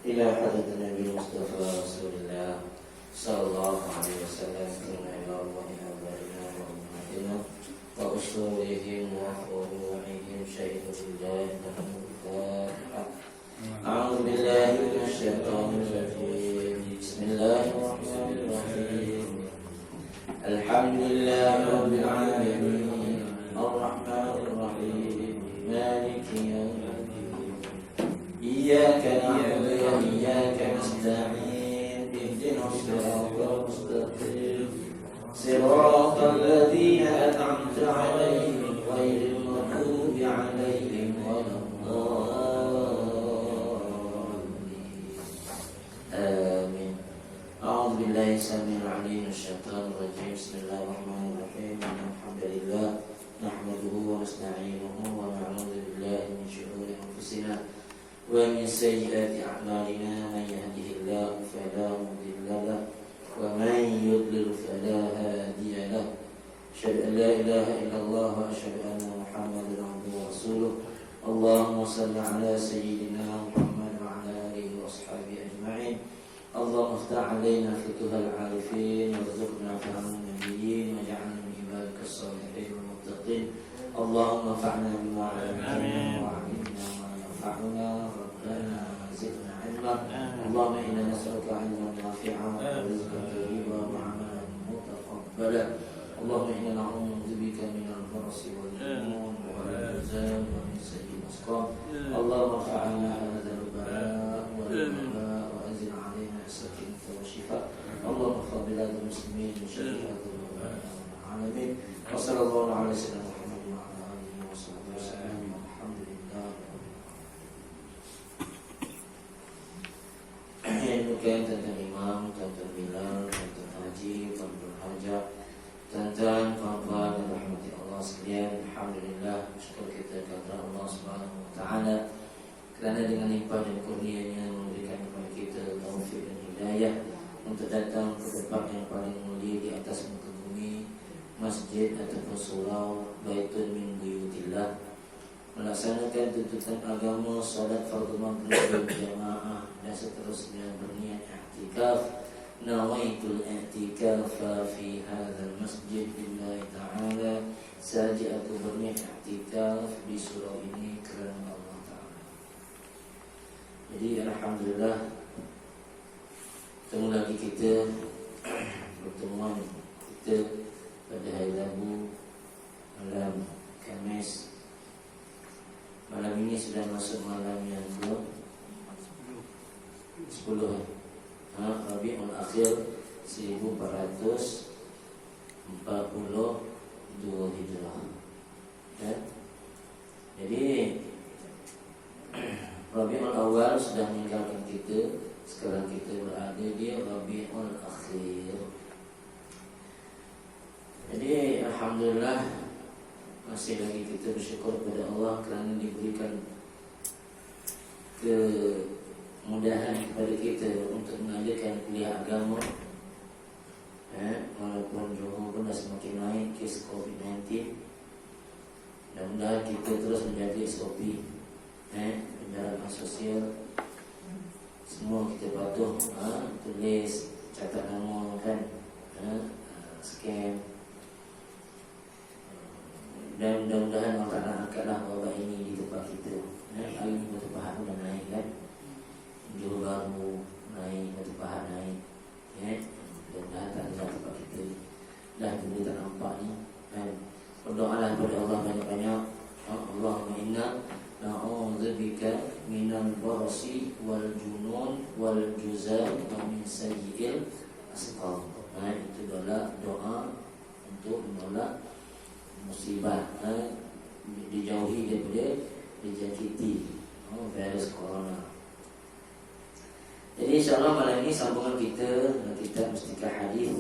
إلى حضرة النبي المصطفى رسول الله صلى الله عليه وسلم إلى الله آبائنا وأمهاتنا وأصولهم وفروعهم شهد بالله لهم الفاتحة. أعوذ بالله من الشيطان الرجيم. بسم الله الرحمن الرحيم. الحمد لله رب العالمين الرحمن الرحيم مالك يوم الدين إياك نعبد وإياك نستعين اهدنا الصراط المستقيم صراط الذين أنعمت عليهم غير المغضوب عليهم ولا الضالين آمين. أعوذ بالله السميع العليم من الشيطان الرجيم. بسم الله الرحمن الرحيم. الحمد لله نحمده ونستعينه ونعوذ بالله من شرور أنفسنا ومن سيئات أعمالنا. من يهده الله فلا مضل له ومن يضلل فلا هادي له. أشهد أن لا إله إلا الله وأشهد أن محمدا عبده ورسوله. اللهم صل على سيدنا محمد وعلى آله وأصحابه أجمعين. اللهم افتح علينا فتوح العارفين وارزقنا فهم النبيين واجعلنا من عبادك الصالحين والمتقين. اللهم انفعنا بما علمتنا وعلمنا ما ينفعنا ربنا زدنا علما. اللهم انا نسالك علما نافعا ورزقا طيبا وعملا متقبلا. اللهم انا نعوذ بك من البرص والجنون والجزام ومن سيء الاسقام. اللهم ارفع عنا هذا البلاء والوباء وانزل علينا السكينه والشفاء. اللهم اغفر بلاد المسلمين من شر هذا الوباء يا رب العالمين. وصلى الله على سيدنا محمد وعلى اله وصحبه وسلم والحمد لله. Mungkin tentang imam, tentang bilal, tentang haji, tentang hajat, tentang kawan-kawan dan rahmati Allah sekalian. Alhamdulillah, syukur kita kepada Allah Subhanahu Wa Taala kerana dengan limpah dan kurnia-Nya memberikan kepada kita taufik dan hidayah untuk datang ke tempat yang paling mulia di atas muka bumi, masjid ataupun surau Baitun min Buyutillah, melaksanakan tuntutan agama, salat fardu maghrib berjamaah dan seterusnya, berniat i'tikaf. Nawaitul i'tikafa fi hadzal masjid lillahi ta'ala. Saja aku berniat i'tikaf di surau ini kerana Allah Ta'ala. Jadi alhamdulillah, ketemu lagi kita, pertemuan kita pada hari Rabu malam Khamis. Malam ini sudah masuk malam yang ke-10 Rabiul Akhir 1442 Hijrah. Jadi Rabiul Awal sudah meninggalkan kita. Sekarang kita berada di Rabiul Akhir. Jadi alhamdulillah, masih lagi kita bersyukur kepada Allah kerana diberikan kemudahan kepada kita untuk mengadakan kuliah agama. Walaupun Johor pun dah semakin naik kes COVID-19, mudah-mudahan kita terus menjaga SOP, penjarakan sosial. Semua kita patuh, tulis, catat nama kan, scan. Dan mudah-mudahan Allah Ta'ala angkatlah wabak ini di tempat kita. Hari ini Batu Pahat pun dah naik kan, Johor Bahru naik, Batu Pahat naik. Mudah-mudahan tak ada tempat kita dah kita tak nampak ni kan. Berdoalah kepada Allah banyak-banyak. Allahumma inna na'udzubika minal barasi wal junun wal juzam wa min sayyi'il asqam. Itu doa untuk menolak musibah, dijauhi daripada dijangkiti virus corona. Jadi insyaAllah malam ini sambungan kita kitab Mustikah Hadis,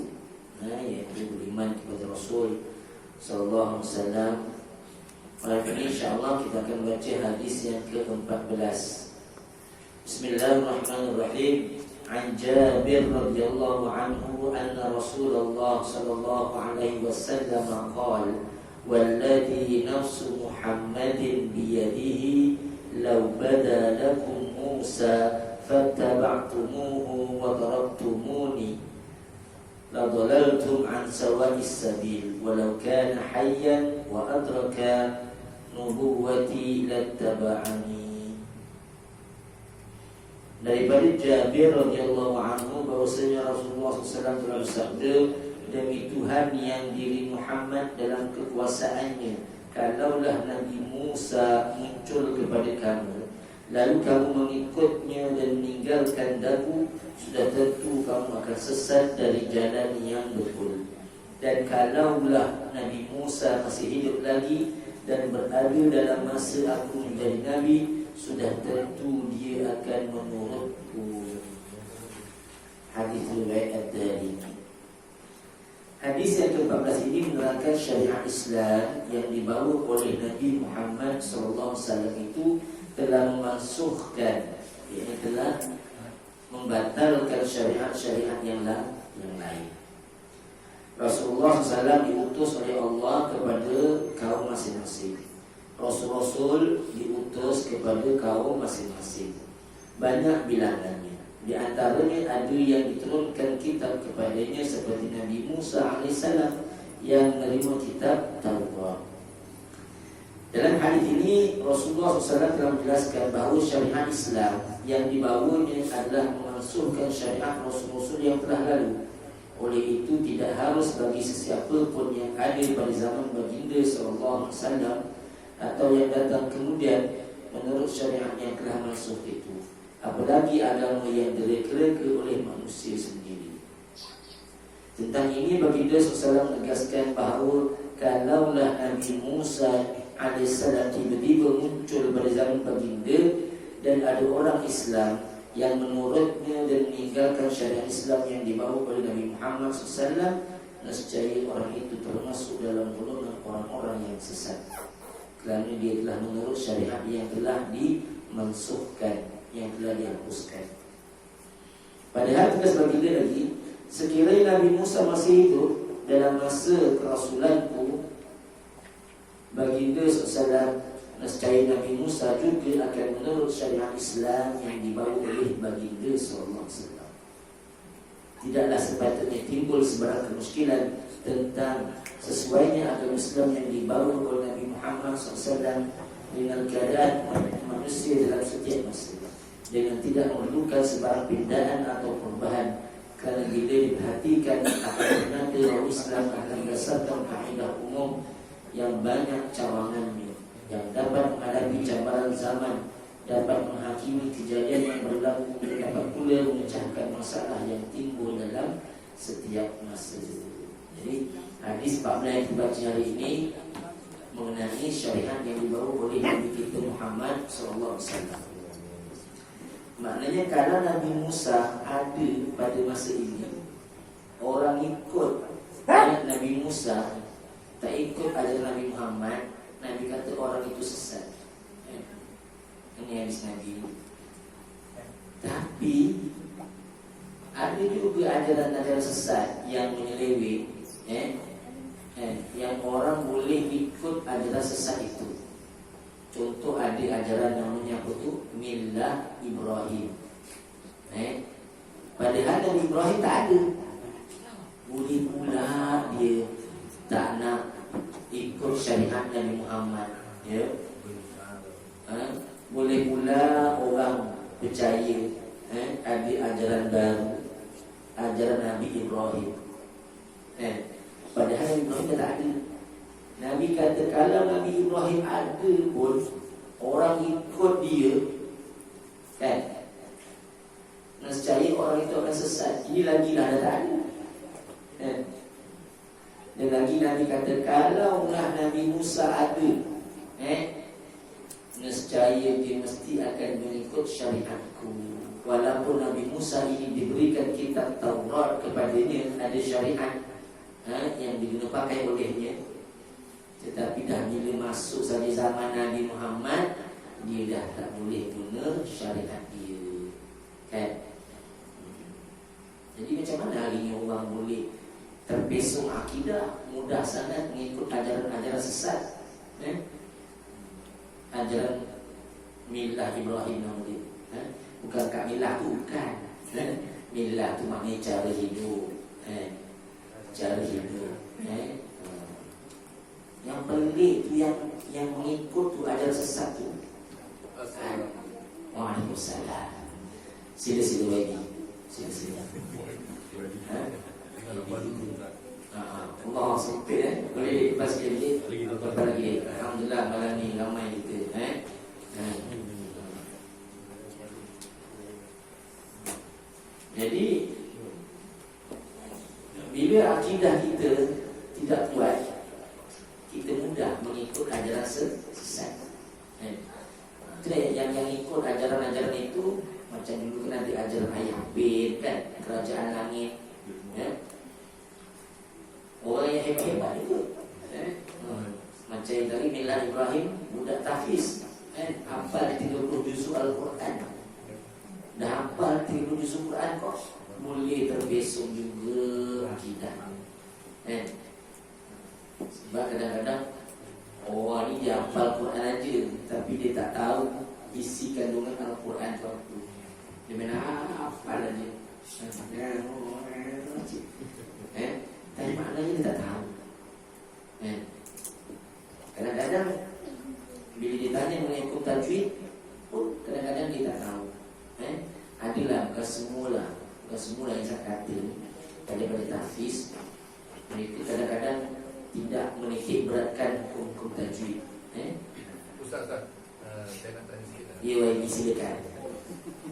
iaitu beriman kepada Rasul Sallallahu Alaihi Wasallam. Malam ini insyaAllah kita akan baca hadis yang ke-14. Bismillahirrahmanirrahim. An Jabir radhiyallahu anhu anna Rasulullah sallallahu alaihi wasallam qala والذي نفس محمد بيده لو بدا لكم موسى fattaba'tumuhu wa taraktumuni ladhalaltum an sawa'is sabil walau kana hayyan wa adraka nubuwati lattaba'ani. Daripada Jabir radhiyallahu anhu bahwasanya Rasulullah SAW telah bersabda, demi Tuhan yang diri Muhammad dalam kekuasaannya, kalaulah Nabi Musa muncul kepada kamu, lalu kamu mengikutnya dan meninggalkan daku, sudah tentu kamu akan sesat dari jalan yang betul. Dan kalaulah Nabi Musa masih hidup lagi dan berada dalam masa aku menjadi Nabi, sudah tentu dia akan menurutku. Hadis riwayat At-Tirmidzi. Hadis yang ke-14 ini menerangkan syariat Islam yang dibawa oleh Nabi Muhammad SAW itu telah memansuhkan, iaitu telah membatalkan syariat-syariat yang lain. Rasulullah SAW diutus oleh Allah kepada kaum masing-masing. Rasul-rasul diutus kepada kaum masing-masing. Banyak bilangannya. Di antaranya ada yang diturunkan kitab kepadanya seperti Nabi Musa AS yang menerima kitab Taurat. Dalam hadis ini Rasulullah SAW telah menjelaskan bahawa syariat Islam yang dibawanya adalah memansuhkan syariat Rasul-Rasul yang telah lalu. Oleh itu tidak harus bagi sesiapa pun yang ada pada zaman baginda SAW atau yang datang kemudian menurut syariat yang telah mansuh itu, apalagi agama yang direka-reka oleh manusia sendiri. Tentang ini baginda SAW menegaskan bahawa kalaulah Nabi Musa AS tiba-tiba muncul pada zaman baginda dan ada orang Islam yang menurutnya dan meninggalkan syariat Islam yang dibawa oleh Nabi Muhammad SAW, nescaya orang itu termasuk dalam golongan orang-orang yang sesat, kerana dia telah menurut syariat yang telah dimansuhkan, yang telah dihapuskan. Padahal kita sebagai lagi, sekiranya Nabi Musa masih hidup dalam masa kerasulanku, baginda SAW, nescaya Nabi Musa juga akan menurut syariat Islam yang dibawa oleh baginda SAW. Tidaklah sepatutnya timbul sebarang kemuskilan tentang sesuainya agama Islam yang dibawa oleh Nabi Muhammad SAW dengan keadaan manusia dalam setiap masa, dengan tidak memerlukan sebarang pindaan atau perubahan, kerana bila diperhatikan akan menanda bahawa Islam akan berdasarkan kaedah umum yang banyak cawangannya, yang dapat menghadapi cabaran zaman, dapat menghakimi kejadian yang berlaku, dan dapat pula memecahkan masalah yang timbul dalam setiap masa. Jadi hadis 14 yang dibaca hari ini mengenai syariat yang dibawa oleh Nabi kita Muhammad SAW. Maknanya kalau Nabi Musa ada pada masa ini, orang ikut ayat Nabi Musa, tak ikut ajaran Nabi Muhammad, Nabi kata orang itu sesat. Ini hadis Nabi. Tapi ada juga ajaran-ajaran sesat yang menyeleweng, yang orang boleh ikut ajaran sesat itu. Contoh ada ajaran namanya apa tu? Millah Ibrahim. Padahal Nabi Ibrahim tak ada. Boleh pula dia tak nak ikut syariat Nabi Muhammad, ya. Boleh pula orang percaya ada ajaran baru, ajaran Nabi Ibrahim. Padahal Nabi Ibrahim tak ada. Nabi kata kalau Nabi Ibrahim ada pun orang ikut dia, nescaya orang itu akan sesat. Ini lagi dah tak ada. Dan lagi Nabi kata kalaulah Nabi Musa ada, nescaya dia mesti akan mengikut syariatku. Walaupun Nabi Musa ini diberikan kitab Taurat kepadanya, ada syariat yang digunakan olehnya, tetapi dah bila masuk dari zaman Nabi Muhammad, dia dah tak boleh guna syariat dia, Jadi macam mana hari ini orang boleh terpesong akidah, mudah sangat mengikut ajaran-ajaran sesat, ajaran Millah Ibrahim namanya, bukan bukan kat milah tu, bukan. Milah tu maknanya cara hidup. Cara hidup. Yang pelik tu yang mengikut tu ajaran sesat tu. Waalaikumsalam. Sila bagi. Sila. Allah sempit boleh lepas sikit lagi. Alhamdulillah malam ni ramai kita. Jadi bila akidah kita tidak kuat, kita mudah mengikut ajaran sesat. Yang ikut ajaran-ajaran itu macam dulu kan ada ajaran ayah bin kan, kerajaan langit. Orang yang hebat-hebat itu macam yang tadi Milah Ibrahim, budak tahfiz, hafal 30 juzuk Al-Quran. Dah hafal 30 juzuk Quran kok boleh terbesong juga akidah. Sebab kadang-kadang orang ni dia hafal Quran aja, tapi dia tak tahu isi kandungan Al-Quran tu apa. Dia main hafal aja. Tapi maknanya dia tak tahu. Kadang-kadang bila ditanya mengenai hukum tajwid pun kadang-kadang dia tak tahu. Adalah bukan semula yang saya kata daripada tahfiz, mereka kadang-kadang tidak menitik beratkan hukum tajwid. Ustaz, saya nak tanya sikit. Ya, baik, silakan.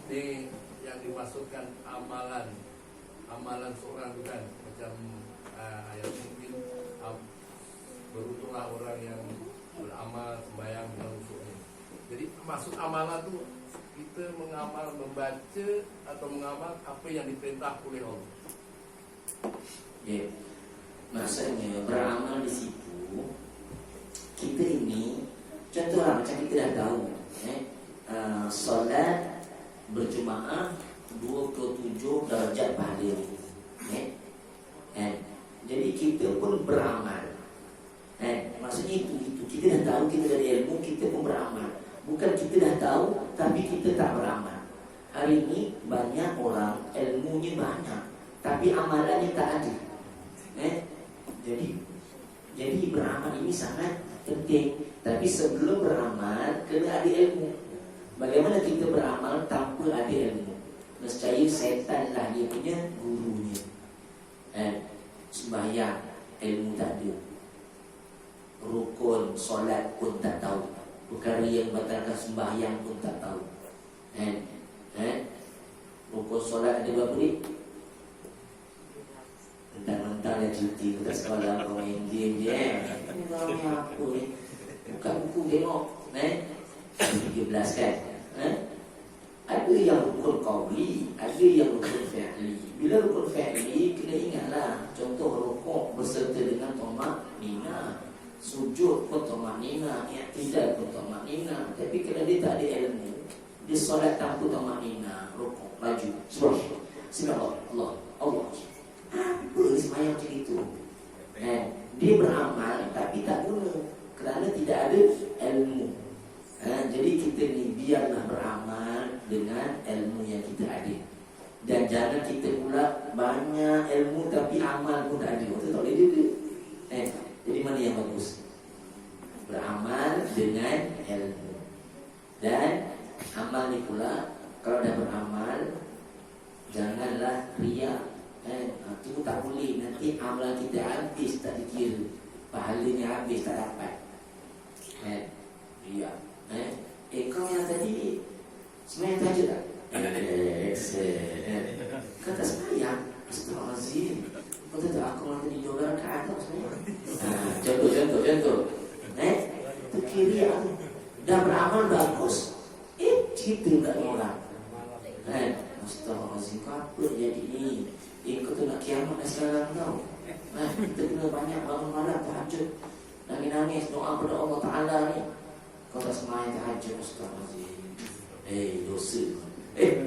Ini yang dimaksudkan amalan seorang tu kan, macam ayat mungkin beruntunglah orang yang beramal sembahyang dengan khusyuknya. Jadi maksud amalan tu kita mengamal, membaca atau mengamal apa yang diperintah oleh Allah. Ya, maksudnya beramal di situ kita ini contohlah macam kita dah tahu, solat berjemaah 27 darjat pahala. Jadi kita pun beramal. Maksudnya itu kita dah tahu, kita dari ilmu, kita pun beramal. Bukan kita dah tahu tapi kita tak beramal. Hari ini banyak orang ilmunya banyak tapi amalannya tak ada. Jadi beramal ini sangat penting. Tapi sebelum beramal kena ada ilmu. Bagaimana kita beramal tanpa ada ilmu? Nescaya setanlah dia punya gurunya. Sembahyang ilmu tak ada, rukun solat pun tak tahu, perkara yang batalkan sembahyang pun tak tahu. Rukun solat ada berapa ni? Mentang-mentang dia cuti kat sekolah, kau main game je. Ini orang apa ni? Buka buku tengok 13 kan. Ada yang rukun qauli, ada yang rukun fi'li. Bila rukun fi'li, kena ingatlah, contoh rukuk berserta dengan tumak-ninah, sujud pun tumak-ninah, i'tidal pun tumak-ninah. Tapi kalau dia tak ada ilmu, dia solat tanpa tumak-ninah, rukuk maju, subhanallah, Allah. Apa sembahyang macam itu? Dia beramal tapi tak guna kerana tidak ada ilmu. Jadi kita ni biarlah beramal dengan ilmu yang kita ada. Dan jangan kita pula banyak ilmu tapi amal pun tak ada. Itu tak boleh juga. Jadi mana yang bagus? Beramal dengan ilmu. Dan amal ni pula, kalau dah beramal, janganlah riak. Itu tak boleh. Nanti amalan kita habis tak dikira, pahalanya habis tak dapat. Riak. Kau yang tadi semayang tahajud tak? Kau tak semayang? Astagfirullahaladzim. Kau tahu tak aku malah tadi 2 rakaat tak semayang? Contoh. Itu kiri aku dah beramal bagus. Cerita kat orang. Astagfirullahaladzim, kau apa jadi ni? Kau tu nak kiamat dah sekarang tau. Kita kena banyak bangun malam tahajud, nangis-nangis doa kepada Allah Ta'ala ni. Kau tak semayang tahajud, astagfirullahaladzim.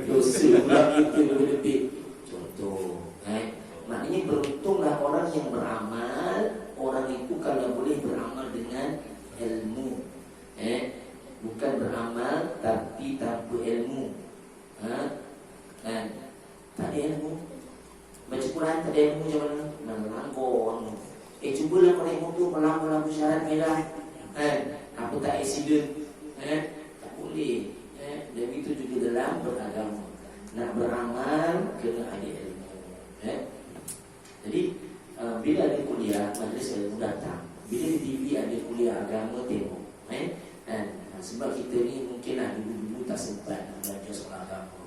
Dosa pula kita lebih. Contoh, maknanya beruntunglah orang yang beramal. Orang itu kalau boleh beramal dengan ilmu, bukan beramal tapi tanpa ilmu. Quran tak ada ilmu macam mana? Melangkon. Cubalah kau naik motor melangkon syarat merah. Apa tak accident? Tak boleh. Dan itu juga dalam beragama. Nak beramal kena ada ilmu. Jadi bila ada kuliah majlis ilmu datang. Bila di TV ada kuliah agama tengok. Sebab kita ni mungkinlah dulu tak sempat belajar sekolah agama.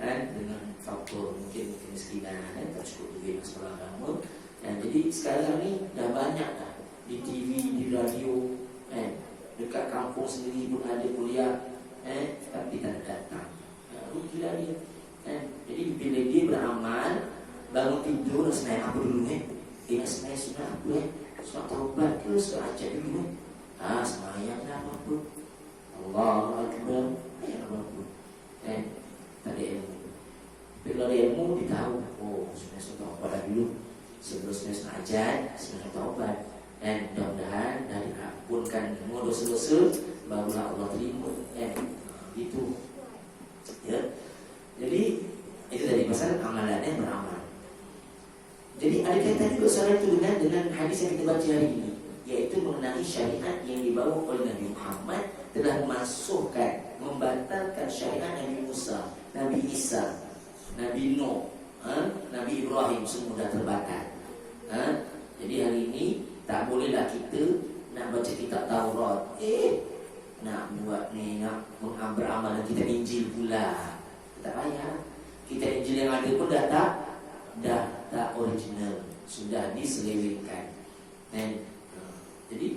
Dengan faktor mungkin kemiskinan, tak cukup duit nak sekolah agama. Jadi sekarang ni dah banyak dah di TV, di radio, dekat kampung sendiri pun ada kuliah, tapi tak datang. Rugilah dia. Jadi bila dia beramal, bangun tidur nak semayang apa dulu nak semayang sunat apa sunat taubat ke sunat hajat dulu semayang dah apa Allahu Akbar apa tak ada ilmu. Bila ada ilmu dia tahu semayang sunat taubat dah dulu sebelum semayang sunat hajat sunat taubat. Mudah-mudahan dah diampunkan semua dosa-dosa, barulah Allah terima. Itu ya. Jadi itu tadi pasal amalannya beramal. Jadi ada kaitan juga soal itu dengan hadis yang kita baca hari ini, yaitu mengenai syariat yang dibawa oleh Nabi Muhammad telah memasukkan, membatalkan syariat Nabi Musa, Nabi Isa, Nabi Nuh, Nabi Ibrahim, semua dah terbatal. Jadi hari ini tak bolehlah kita nak baca kitab Taurat, nak buat ni, nak beramal dan kita Injil pula. Tak payah. Kita Injil yang ada pun dah tak original, sudah diselewengkan. Jadi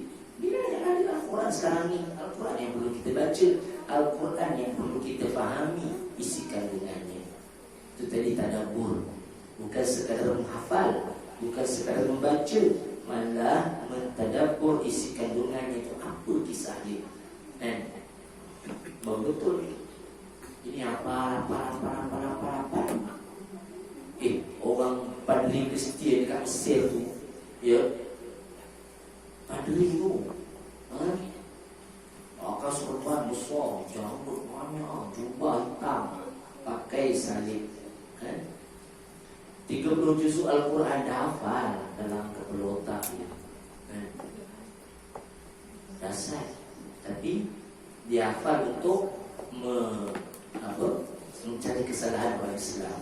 bila yang ada Al-Quran sekarang ni, Al-Quran yang perlu kita baca, Al-Quran yang perlu kita fahami isi kandungannya. Itu tadi tadabbur, bukan sekadar menghafal, bukan sekadar membaca, malah mentadabbur isi kandungannya itu apa kisah dia. Betul. Ini apa? Orang padri Kristian dekat Mesir tu, ya, padri tu, akan sorban besar, jambut banyak, jubah hitam, pakai salib, 30 juzuk Al-Quran dah hafal dalam kepala otak dia, dasar. Tapi dia hafal untuk mencari kesalahan orang Islam,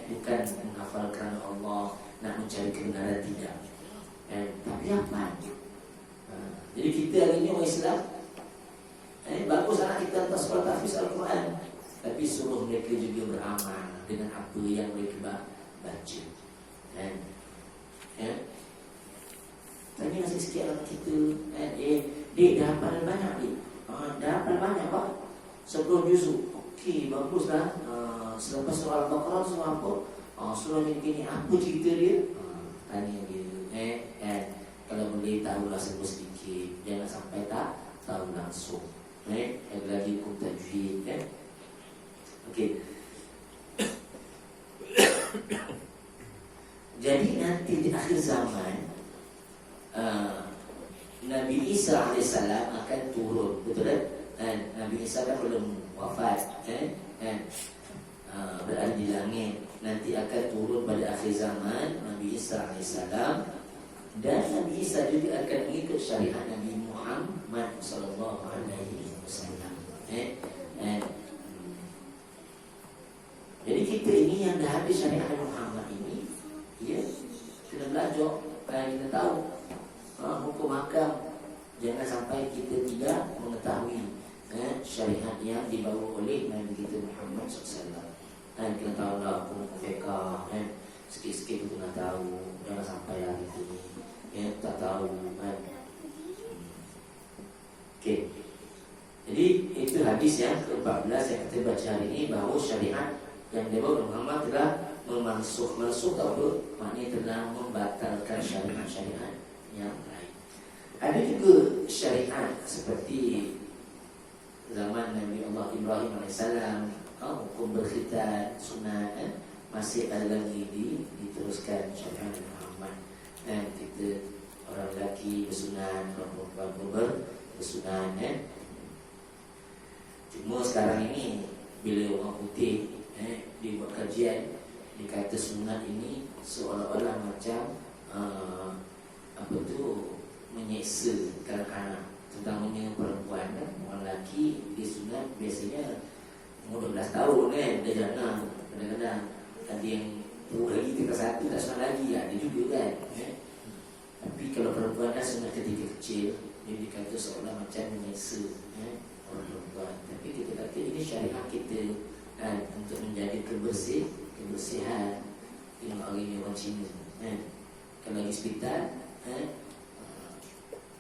bukan menghafal kerana Allah, nak mencari kebenaran, tidak. Tapi apa? Jadi kita hari ini orang Islam, bagus anak kita lepas sekolah tahfiz Al-Quran, tapi suruh mereka juga beramal dengan apa yang mereka baca. Tanya nasi sikit anak kita, Dek dah hafal banyak ni, dah hafal banyak pak, 10 juzuk. Okey, baguslah. Selepas surah Al-Baqarah, surah apa? Surah ni begini, apa cerita dia? Tanya dia. Kalau boleh tahulah sedikit, jangan sampai tak tahu langsung. Lagi hukum tajwid, Okey. Jadi nanti di akhir zaman, Nabi Isa AS akan turun, betul tak? Nabi Isa kan belum wafat, berada di langit. Nanti akan turun pada akhir zaman Nabi Isa AS, dan Nabi Isa juga akan mengikut syariat Nabi Muhammad sallallahu alaihi wasallam. Jadi kita ini yang dah ada syariat Nabi Muhammad ini, ya, kena belajar, kita tahu hukum hakam. Jangan sampai kita tidak mengetahui syariat yang dibawa oleh Nabi kita Muhammad SAW. Kita tahu lah hukum fiqh, sikit-sikit kita nak tahu. Jangan sampai hari ini tak tahu. Okey. Jadi itu hadis yang ke-14 yang kita baca hari ini, bahawa syariat yang dibawa oleh Muhammad telah memansuh apa? Maknanya telah membatalkan syariat-syariat yang lain. Ada juga syariat seperti zaman Nabi Allah Ibrahim AS, hukum berkhitan, sunat, masih ada lagi diteruskan syariat Nabi Muhammad. Kita orang lelaki bersunat, orang perempuan bersunat. Cuma sekarang ini bila orang putih dia buat kajian, dia kata sunat ini seolah-olah macam apa tu, menyeksa kanak-kanak, terutamanya perempuan kan. Orang lelaki dia sunat biasanya umur 12 tahun kan, dia jana. Kadang-kadang ada yang turun lagi tingkat 1 tak sunat lagi, ada juga kan. Tapi kalau perempuan kan sunat ketika kecil, dia dikata seolah macam menyeksa orang perempuan. Tapi kita kata ini syariat kita kan, untuk menjadi kebersihan. Tengok hari ni orang Cina kalau pergi hospital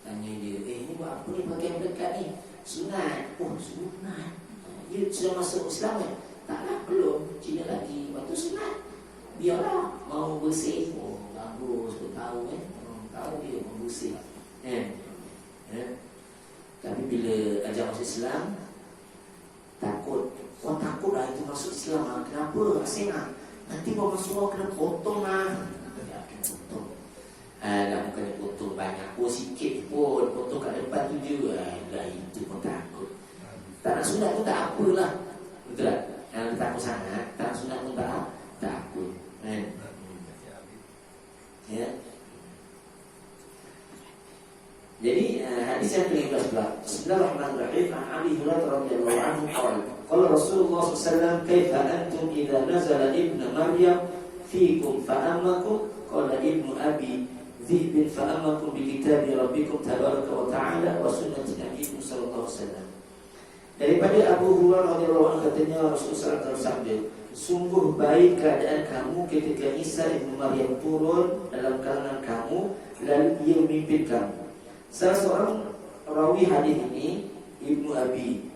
tanya dia, ini buat apa ni pakai melekat ni? Sunat. Oh sunat. Ya sudah masuk Islam kan? Taklah, belum. Cina lagi. Waktu sunat biarlah mau bersih. Oh bagus, tahu kan. Tahu dia mau bersih tapi bila ajar masuk Islam takut. Oh takut lah itu masuk Islam. Kenapa? Asyik lah, nanti mau masuk kena potong lah. Kena potong. Alah bukannya potong banyak, sikit pun, potong kat depan tu je. Alah itu pun takut. Tak nak sunat pun tak apalah. Betul tak? Kalau takut sangat, tak nak sunat pun tak takut ya. Jadi hadis yang ke-15 pula. Bismillahirrahmanirrahim. Abi Hurairah radhiyallahu anhu qala Rasulullah sallallahu alaihi wasallam, "Kaifa antum idza nazala ibnu Maryam fiikum fa ammakum qala ibnu abi dhib fa ammakum bi kitabi rabbikum tabaraka wa ta'ala wa sunnati nabiyikum sallallahu alaihi wasallam." Daripada Abu Hurairah radhiyallahu anhu katanya Rasulullah bersabda, sungguh baik keadaan kamu ketika Isa ibnu Maryam turun dalam kalangan kamu lalu ia memimpin kamu. Salah seorang rawi hadis ini, Ibnu Abi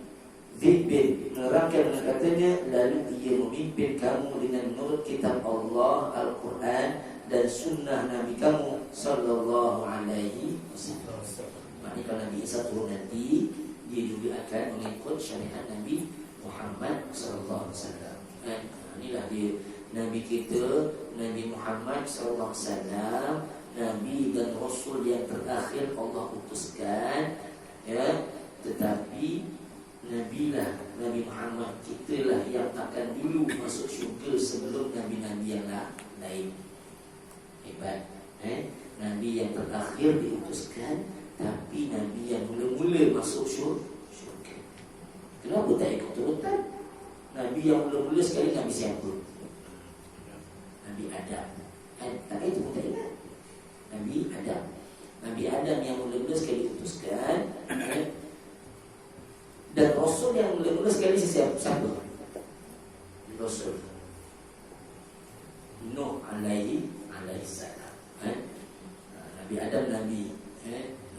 Dhib menerangkan dengan katanya, lalu ia memimpin kamu dengan menurut kitab Allah Al-Quran dan sunnah Nabi kamu sallallahu alaihi wasallam. Maknanya kalau Nabi Isa turun nanti, dia juga akan mengikut syariat Nabi Muhammad sallallahu alaihi wasallam. Inilah dia Nabi kita, Nabi Muhammad sallallahu alaihi wasallam, Nabi dan Rasul yang terakhir Allah utuskan tetapi Nabi Muhammad kitalah yang akan dulu masuk syurga sebelum Nabi-Nabi yang lain. Hebat Nabi yang terakhir diutuskan, tapi Nabi yang mula-mula masuk syurga. Kenapa tak ikut urutan? Nabi yang mula-mula sekali Nabi siapa? Nabi Adam. Tak itu pun tak ingat. Nabi Adam yang mula-mula sekali diutuskan, dan Rasul yang mula-mula sekali siapa? Rasul Nuh alaihi salam. Nabi Adam Nabi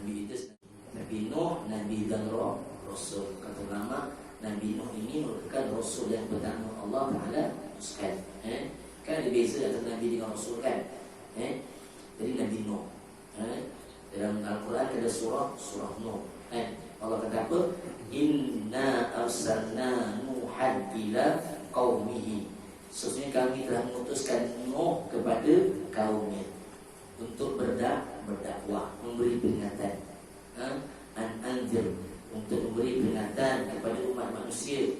Idris, Nabi Nuh Nabi dan Rasul. Kata ulama, Nabi Nuh ini merupakan Rasul yang pertama Allah Ta'ala utuskan. Kan ada beza antara Nabi dengan Rasul kan. Jadi Nabi Nuh dalam Al-Quran ada surah Nuh Allah kata apa? Inna arsalna Nuhan ila qaumihi. Sesungguhnya kami telah mengutuskan Nuh kepada kaumnya untuk berdakwah, memberi peringatan. Anzir, untuk memberi peringatan kepada umat manusia.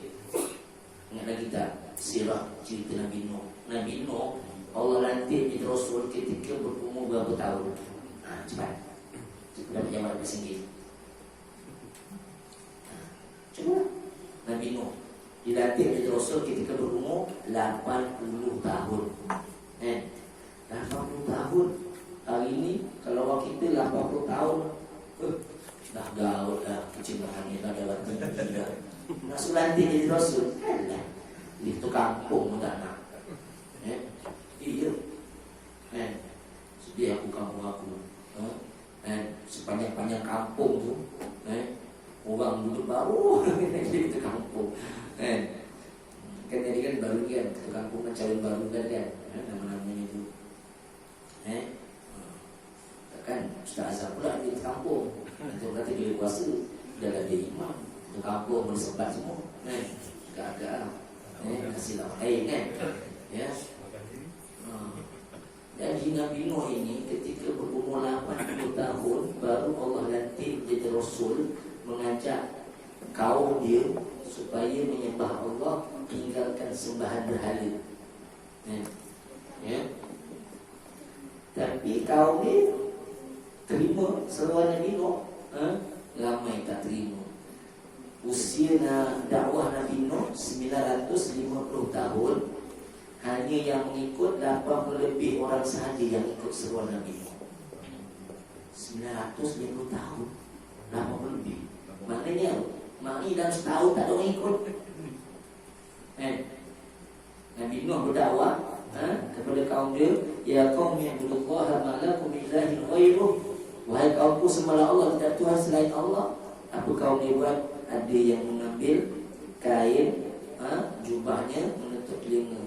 Ingat lagi tak sirah cerita Nabi Nuh? Nabi Nuh Allah lantik menjadi Rasul ketika berumur berapa tahun? Cepat dapat jawab bersendiri. Cuba Nabi Nuh dilantik menjadi Rasul ketika berumur 80 tahun. 80 tahun. Hari ini kalau orang kita 80 tahun dah gaul dah, kecemahannya dah dapat tinggi dah. Masuk lantik menjadi Rasul. Alah, itu kampung pun tak nak. Iya. Sedia aku kampung aku. Sepanjang-panjang kampung tu orang duduk baru itu kampung. Kan jadi kan baru kan, satu kampung kan calon baru kan nama-namanya itu. Kan Ustaz Azhar pula di kampung. Nanti orang kata dia kuasa, dia dah jadi imam. Satu kampung bersebat semua. Agak-agak kasih lah air kan. Ya. Jadi Nabi Nuh ini ketika berumur 80 tahun baru Allah lantik menjadi Rasul, mengajak kaum dia supaya menyembah Allah, tinggalkan sembahan berhala. Ya. Tapi kaum ni terima seruan Nabi Nuh, ramai tak terima. Usia dakwah Nabi Nuh 950 tahun. Hanya yang mengikut 80 lebih orang sahaja yang ikut seruan Nabi Nuh. 950 tahun, 80 lebih. Maknanya dalam setahun tak ada orang ikut. Nabi Nuh berdakwah kepada kaum dia, ya qaum ibudullaha ma lakum min ilahin ghairuh. Wahai kaumku, sembahlah Allah, tidak Tuhan selain Allah. Apa kaum dia buat? Ada yang mengambil kain jubahnya menutup telinga.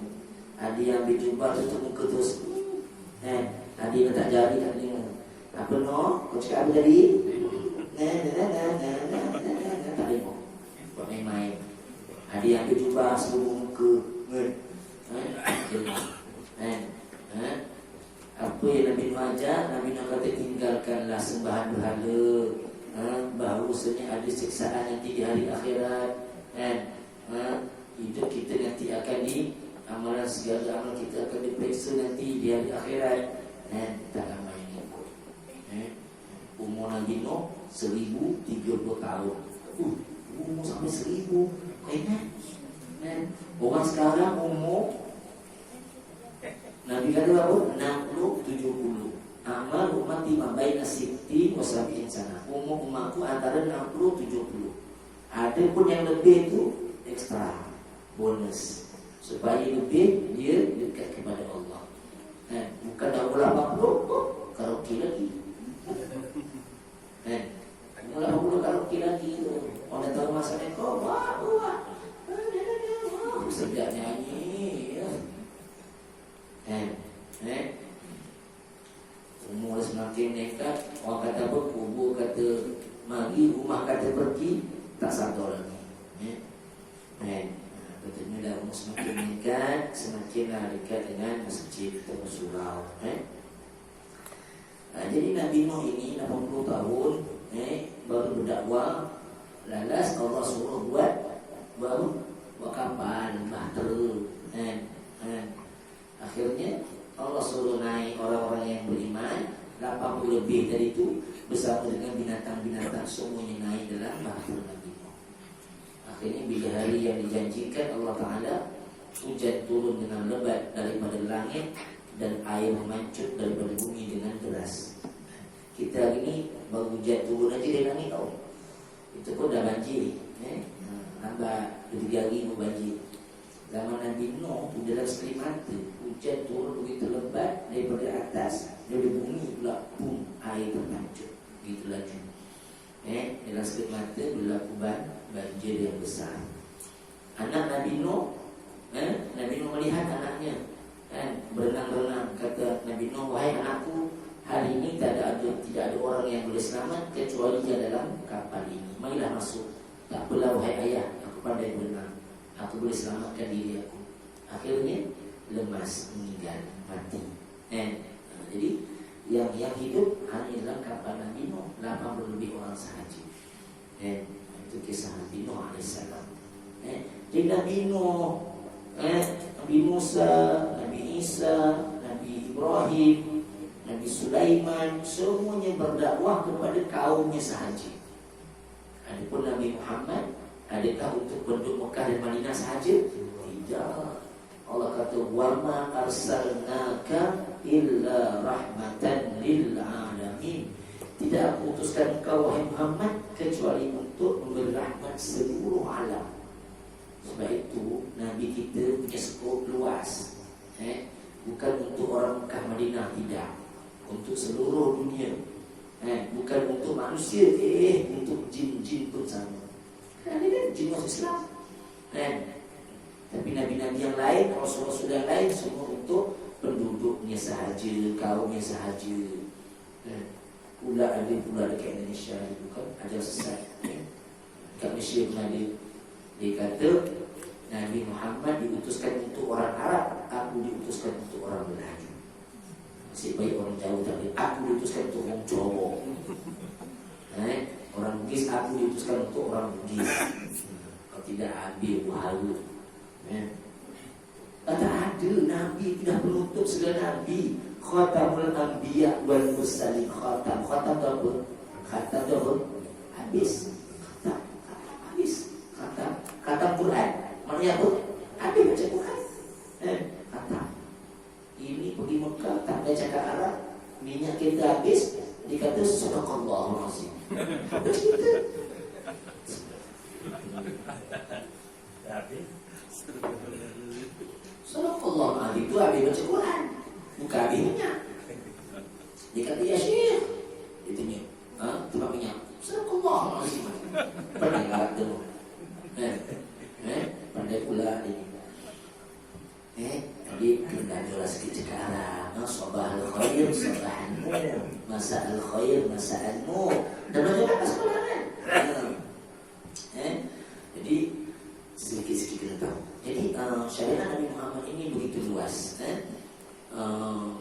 Ada yang ambil jubah tutup muka terus. Ada yang tak jari kat telinga. Apa no? Kau cakap apa tadi? Tak boleh buat main-main. Ada yang ambil jubah seluruh muka. Apa yang Nabi Nuh ajar? Nabi Nuh kata tinggalkanlah sembahan berhala. Bahawasanya ada siksaan nanti di hari akhirat. Hidup kita nanti akan amalan segala amalan kita akan diperiksa nanti di hari akhirat. Tak ramai yang ikut. Umur Nabi Nuh 1030 tahun. Umur sampai 1000. Kau ingat? Orang sekarang umur Nabi kata apa? 60-70. Amal umat lima baina siti wasabi'in sana. Umur umatku antara 60-70. Ada pun yang lebih tu ekstra, bonus, supaya lebih dia dekat kepada Allah. Bukan dah umur 80 karaoke lagi. Umur 80 karaoke lagi tu. Orang tahu masa ni kau wah sedap nyanyi. Umur semakin nekat. Orang kata apa? Kubur kata mari, rumah kata pergi. Tak sadar lagi. Betulnya dah umur semakin nekat, semakinlah dekat dengan masjid atau surau. Jadi Nabi Nuh ini 80 tahun baru berdakwah. Lalas Allah suruh buat kapal, bahtera. Akhirnya Allah suruh naik orang-orang yang beriman 80 lebih dari itu bersama dengan binatang-binatang, semuanya naik dalam bahtera Nabi Nuh. Akhirnya bila hari yang dijanjikan Allah Ta'ala, hujan turun dengan lebat daripada langit dan air memancut daripada bumi dengan deras. Kita hari ini baru hujan turun aja dari langit tau. Itu pun dah banjir. Lambat 3 hari pun banjir. Zaman Nabi Nuh tu dalam sekali mata hujan turun begitu lebat daripada atas, dari bumi pula pun air terpancut begitu laju. Dalam sekali mata berlaku banjir yang besar. Anak Nabi Nuh, Nabi Nuh melihat anaknya berenang-renang. Kata Nabi Nuh, wahai anakku, hari ini tidak ada orang yang boleh selamat kecuali dia dalam kapal ini. Marilah masuk. Tak apalah wahai ayah, aku pandai berenang, aku boleh selamatkan diri aku. Akhirnya lemas, meninggal, mati. Jadi yang hidup hanya dalam kapal Nabi Nuh 80 lebih orang sahaja. Itu kisah Nabi Nuh alaihissalam. Jadi Nabi Nuh, Nabi Musa, Nabi Isa, Nabi Ibrahim, Nabi Sulaiman, semuanya berdakwah kepada kaumnya sahaja. Adapun Nabi Muhammad, adakah untuk penduduk Mekah dan Madinah sahaja? Tidak. Allah kata, wa ma arsalnaka illa rahmatan lil alamin. Tidak aku utuskan engkau wahai Muhammad kecuali untuk memberi rahmat seluruh alam. Sebab itu Nabi kita punya skop luas. Bukan untuk orang Mekah Madinah, tidak. Untuk seluruh dunia. Bukan untuk manusia, untuk jin-jin pun sama. Kerana kan jin masuk Islam. Tapi Nabi-Nabi yang lain, Rasul-Rasul yang lain, semua untuk penduduknya sahaja, kaumnya sahaja. Pula ada dekat Indonesia juga kan, ajar sesat. Dekat Malaysia pun ada. Dia kata Nabi Muhammad diutuskan untuk orang Arab, aku diutuskan untuk orang Melayu. Nasib baik orang Jawa tak boleh. Aku diutuskan untuk orang Jawa. Orang Bugis, aku diutuskan untuk orang Bugis. Kalau tidak ambil wahala. Tak ada Nabi tidak menutup segala Nabi. Khatamul anbiya wal mursalin. Khatam tu apa? Khatam tu apa? Habis. Habis. Khatam Quran. Maknanya apa? Habis baca Quran. Khatam. Ini pergi Mekah tak ada cakap Arab, minyak kita habis, dikata sadaqallahul azim. Habis kita. Sadaqallahul azim itu habis baca Quran. Bukan habis minyak. Dia kata ya Syekh. Dia tanya, tempat minyak. Sadaqallahul azim. Pandai Arab tu. Pandai pula ini. Jadi kita jelas sikit cakap Arab. Sabahal khair, sabahanmu. Masa'al khair, masa'anmu. Dan baca apa sekolah kan? Jadi sedikit-sedikit kita tahu. Jadi syariat Nabi Muhammad ini begitu luas.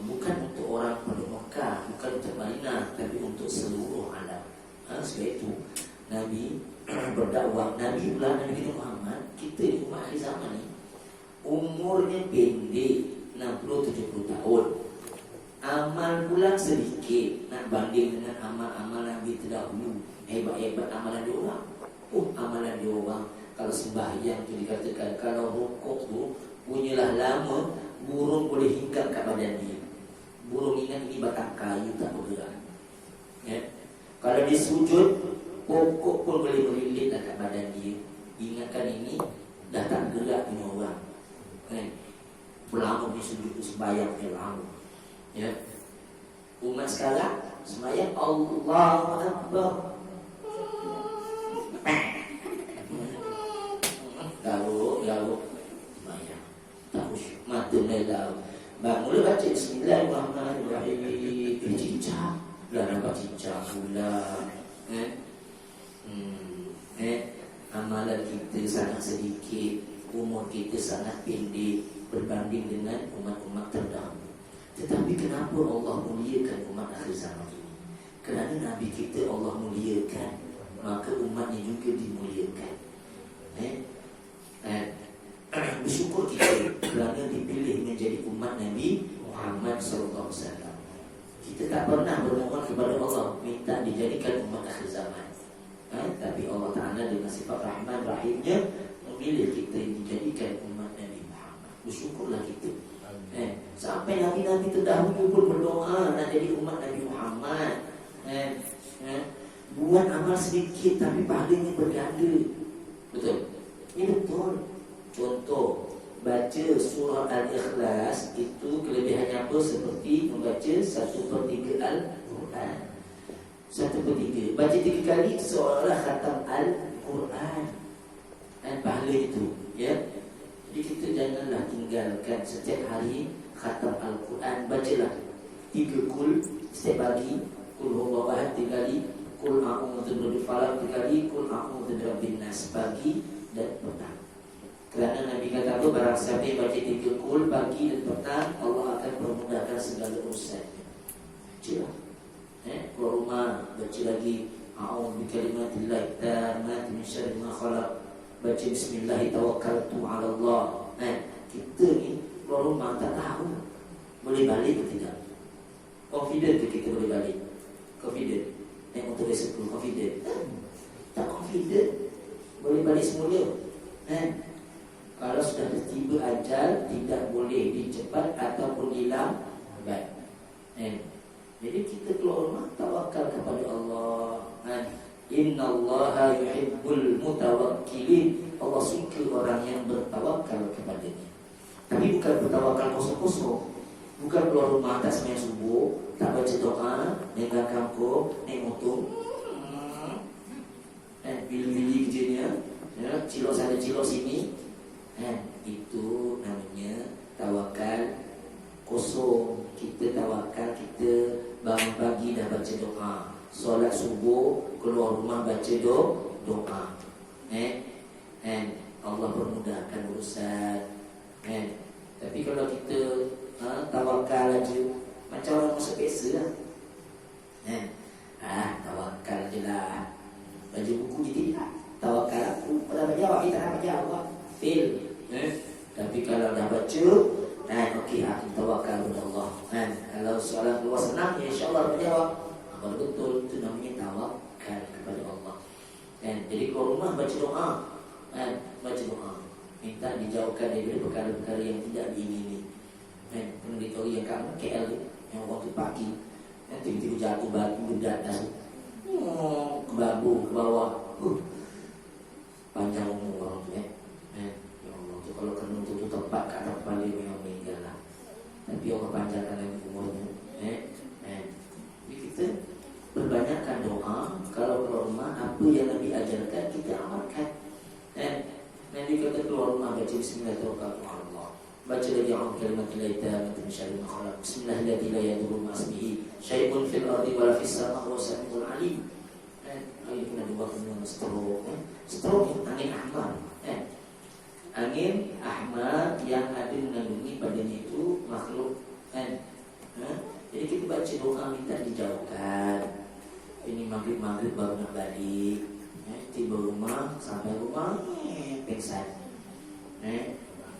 Bukan untuk orang penduduk Mekah, bukan untuk Madinah, tapi untuk seluruh alam. Sebab itu Nabi berdakwah. Nabi Muhammad, kita di umat akhir zaman ni umurnya pendek, 60-70 tahun. Amal pula sedikit nak banding dengan amal-amal Nabi terdahulu. Hebat-hebat amalan dia orang. Amalan dia orang. Kalau sembahyang tu dikatakan, kalau rukuk tu punyalah lama, burung boleh hinggap kat badan dia. Burung ingat ini batang kayu tak bergerak. Kalau dia sujud, pokok pun boleh melilit kat badan dia. Ingatkan ini dah tak gerak punya orang. Lama ni sujud sembahyang lama. Umat sekarang sembahyang Allahu Akbar. Lalu sembahyang. Terus mata melau. Mula baca Bismillahirrahmanirrahim. Cincang. Dah nampak cincang pula. Amalan kita sangat sedikit, umur kita sangat pendek berbanding dengan umat-umat terdahulu. Tetapi kenapa Allah muliakan umat akhir zaman ini? Kerana Nabi kita Allah muliakan, maka umatnya juga dimuliakan. Bersyukur kita kerana dipilih menjadi umat Nabi Muhammad SAW. Kita tak pernah bermohon kepada Allah minta dijadikan umat akhir zaman. Tapi Allah Ta'ala dengan sifat Rahman Rahimnya memilih kita dijadikan umat Nabi Muhammad. Bersyukurlah kita. Sampai Nabi-Nabi terdahulu pun berdoa nak jadi umat Nabi Muhammad. Buat amal sedikit tapi pahalanya berganda. Betul? Ini betul. Contoh, baca surah Al-Ikhlas itu kelebihannya apa? Seperti membaca 1/3 Al-Quran. 1/3. Baca 3 kali seolah khatam Al-Quran. Pahala itu, ya. Jadi kita janganlah tinggalkan setiap hari khatam Al-Quran. Bacalah 3 kul setiap pagi. Kul huwallahu ahad 3 kali, kul a'udzu birabbil falaq 3 kali, kul a'udzu birabbin nas pagi dan petang. Kerana Nabi kata apa? Barang siapa yang baca 3 kul pagi dan petang, Allah akan memudahkan segala urusannya. Bacalah. Keluar rumah baca lagi a'udzu bikalimatillahi tammati min syarri ma khalaq. Baca bismillah tawakkaltu 'ala Allah. Kita ni keluar rumah tak tahu boleh balik ke tidak. Confident ke kita boleh balik? Confident. Naik motor biasa confident. Tak confident boleh balik semula. Kalau sudah tiba ajal, tidak boleh dicepat ataupun hilang baik. Jadi kita keluar rumah tawakal kepada Allah. Innallaha yuhibbul mutawakkilin. Allah suka orang yang bertawakal kepada-Nya. Tapi bukan bertawakal kosong-kosong. Bukan keluar rumah tak sembahyang subuh, tak baca doa, naik kangkung, naik motor. Pilih-pilih kerjanya, cilok sana cilok sini. Itu namanya tawakal kosong. Kita tawakal, kita bangun pagi dah baca doa, solat subuh, keluar rumah baca doa. Allah permudahkan urusan. Tapi kalau kita tawakal aja macam orang masuk biasa lah. Tawakal je lah. Baca buku je tidak. Tawakal aku pada dapat jawab, kita dapat jawab, fail. Tapi kalau dah baca, okey, aku tawakal kepada Allah. Kalau keluar rumah baca doa, baca doa, minta dijauhkan dari perkara-perkara yang tidak diingini. Pernah diketahui yang kamu KL tu, yang waktu pagi, tiba-tiba jatuh batu berat dah, kebabu ke bawah, panjang umur orang tu ya Allah tu, kalau kena tu tepat kat atas kepala memang meninggal lah. Tapi Allah panjangkan lagi umurnya. Jadi kita perbanyakkan doa. Kalau keluar rumah, apa yang Nabi ajarkan kita amalkan. Nabi kata keluar rumah baca Bismillahirrahmanirrahim, baca lagi a'udzu billahi min syarri ma khalaq, Bismillahirrahmanirrahim, la yadurru ma'asmihi syai'un fil ardi wala fis sama'i wa samiul alim. Ayat kena dua kena stroke, angin ahmar. Angin ahmar yang ada mengandungi padanya itu makhluk. Jadi kita baca doa minta dijauhkan. Ini maghrib baru nak balik, tiba rumah, sampai rumah pingsan.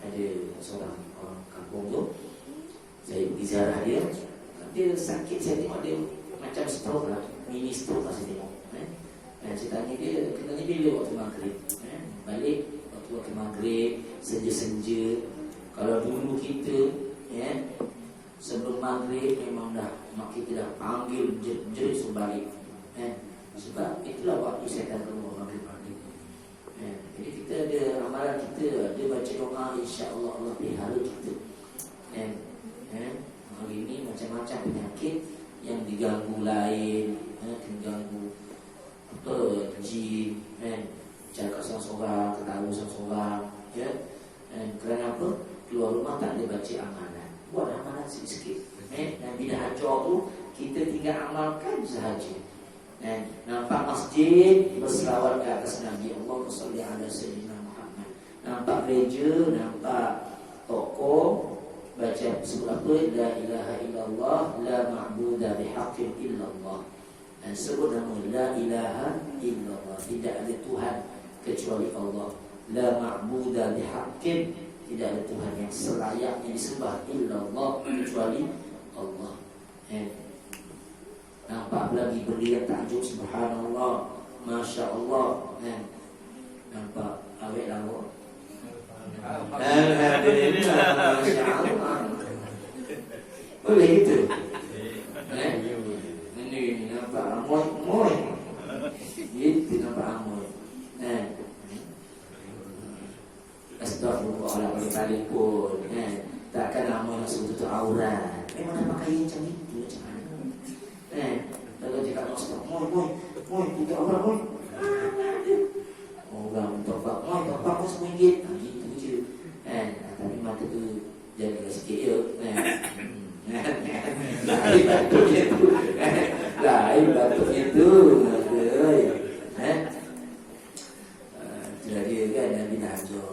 Ada seorang orang kampung tu, saya pergi ziarah dia sakit, saya tengok dia macam stroke lah, mini stroke lah saya tengok. Saya tanya dia, kenanya bila waktu maghrib? Balik waktu maghrib, senja-senja. Kalau dulu kita sebelum maghrib memang dah mak kita dah panggil jerit suruh balik. Sebab itulah waktu setan keluar maghrib. Jadi kita ada amalan kita, ada baca doa, insya-Allah Allah pelihara kita. Hari ini macam-macam penyakit yang diganggu lain, diganggu jin, cakap seorang-seorang, ketawa seorang-seorang, kerana apa? Keluar rumah tak ada baca amalan. Buat amalan sikit-sikit. Nabi dah ajar tu, kita tinggal amalkan sahaja. Nampak masjid, berselawat ke atas Nabi, Allahumma shalli ala sayyidina Muhammad. Nampak gereja, nampak toko, baca sebut apa? La ilaha illallah, la ma'budu bihaqqin illallah. Sebut nama la ilaha illallah, tidak ada Tuhan kecuali Allah. La ma'budu bihaqqin, tidak ada Tuhan yang selayaknya disembah illallah, kecuali Allah. Nampak lagi berdiri takjub, subhanallah, masya Allah. Nampak awet lawa, alhamdulillah, masya Allah. Boleh gitu. Ini nampak amoy, itu nampak amoy. Astagfirullahaladzim, kali pun takkan amoy langsung tutup aurat. Memang nak pakai macam itu, macam mana? Kalau dia kat masuk, moy, tutup aurat, moy. Orang topak, moy, topak pun RM10. Gitu je. Tapi mata tu jaga sikit je. Lain batuknya tu. Jadi kan Nabi dah ajar.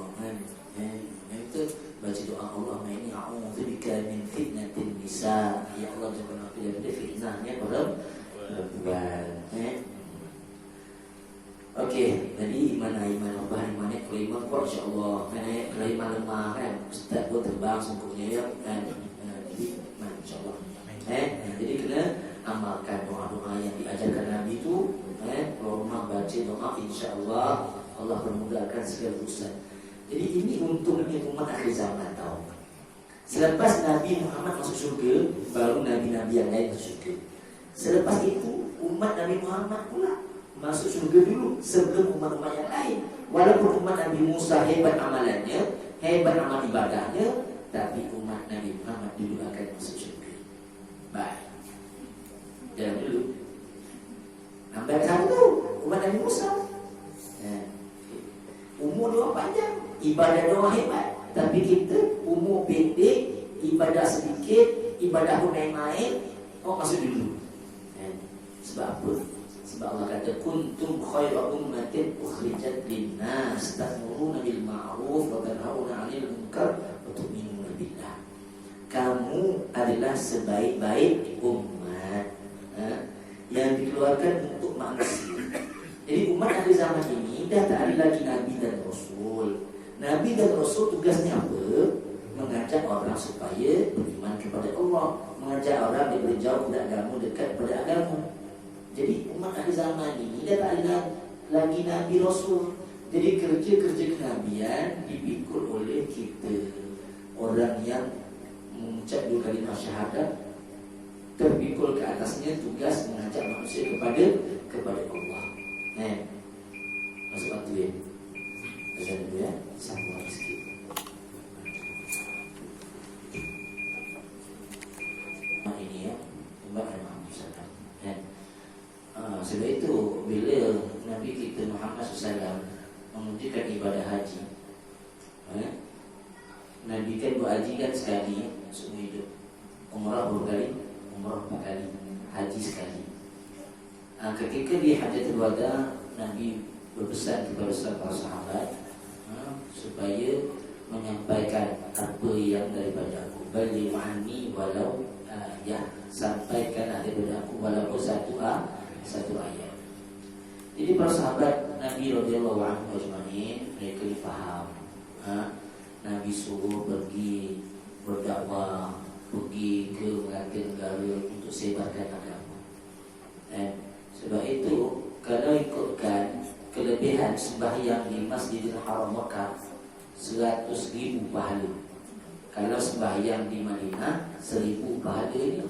Itu baca doa Allahumma inni a'udzubika min fitnatin nisa. Ya Allah, jangan aku daripada fitnahnya perempuan. Okey, jadi iman Allah, imannya kalau iman kuat insya-Allah. Kalau iman lemah kan, ustaz pun terbang sungguhnya ya kan. Jadi iman insya-Allah. Jadi kena amalkan doa-doa yang diajarkan Nabi itu. Kalau rumah baca doa, insya-Allah Allah permudahkan segala urusan. Jadi ini untungnya umat akhir zaman tahu. Selepas Nabi Muhammad masuk syurga, baru nabi-nabi yang lain masuk syurga. Selepas itu umat Nabi Muhammad pula masuk syurga dulu sebelum umat-umat yang lain. Walaupun umat Nabi Musa hebat amalannya, hebat amal ibadahnya, tapi umat Nabi Muhammad dulu akan masuk syurga. Baik. Jangan dulu. Sampai ke sana tu umat Nabi Musa. Umur dia panjang, ibadah dia hebat, tapi kita umur pendek, ibadah sedikit, ibadah pun main-main. Masuk dulu. Sebab apa? Sebab Allah kata kuntum khairu ummatin ukhrijat lin-nas ta'muruna bil ma'ruf wa tanhauna 'anil munkar wa tu'minuna billah. Kamu adalah sebaik-baik umat yang dikeluarkan untuk manusia. Jadi umat akhir zaman ini dah tak ada lagi Nabi dan Rasul. Nabi dan Rasul tugasnya apa? Mengajak orang supaya beriman kepada Allah, mengajak orang daripada jauh dari agama dekat kepada agama. Jadi umat akhir zaman ini dah tak ada lagi Nabi Rasul. Jadi kerja-kerja kenabian dipikul oleh kita, orang yang mengucap 2 kalimah syahadat, terpikul ke atasnya tugas mengajak manusia kepada Allah. Masuk waktu ya. Azan dulu ya, sambung sikit. Ini ya, Mbak Muhammad. Sebab itu bila Nabi kita Muhammad SAW menunjukkan ibadah haji, Nabi kan berhaji kan sekali seumur hidup. Umrah berapa kali? Umrah 4 kali, haji sekali. Ketika di Hajjatul Wada, Nabi berpesan kepada para sahabat supaya menyampaikan apa yang daripada aku, bagi ma'ani walau sampaikan daripada aku walaupun satu ayat. Jadi para sahabat Nabi radhiyallahu anhu ajma'in, mereka difaham, Nabi suruh pergi berdakwah, pergi ke berbagai negara untuk sebarkan agama. Sebab itu kalau ikutkan kelebihan sembahyang di Masjidil Haram Mekah 100.000 pahala. Kalau sembahyang di Madinah 1,000 pahala ini.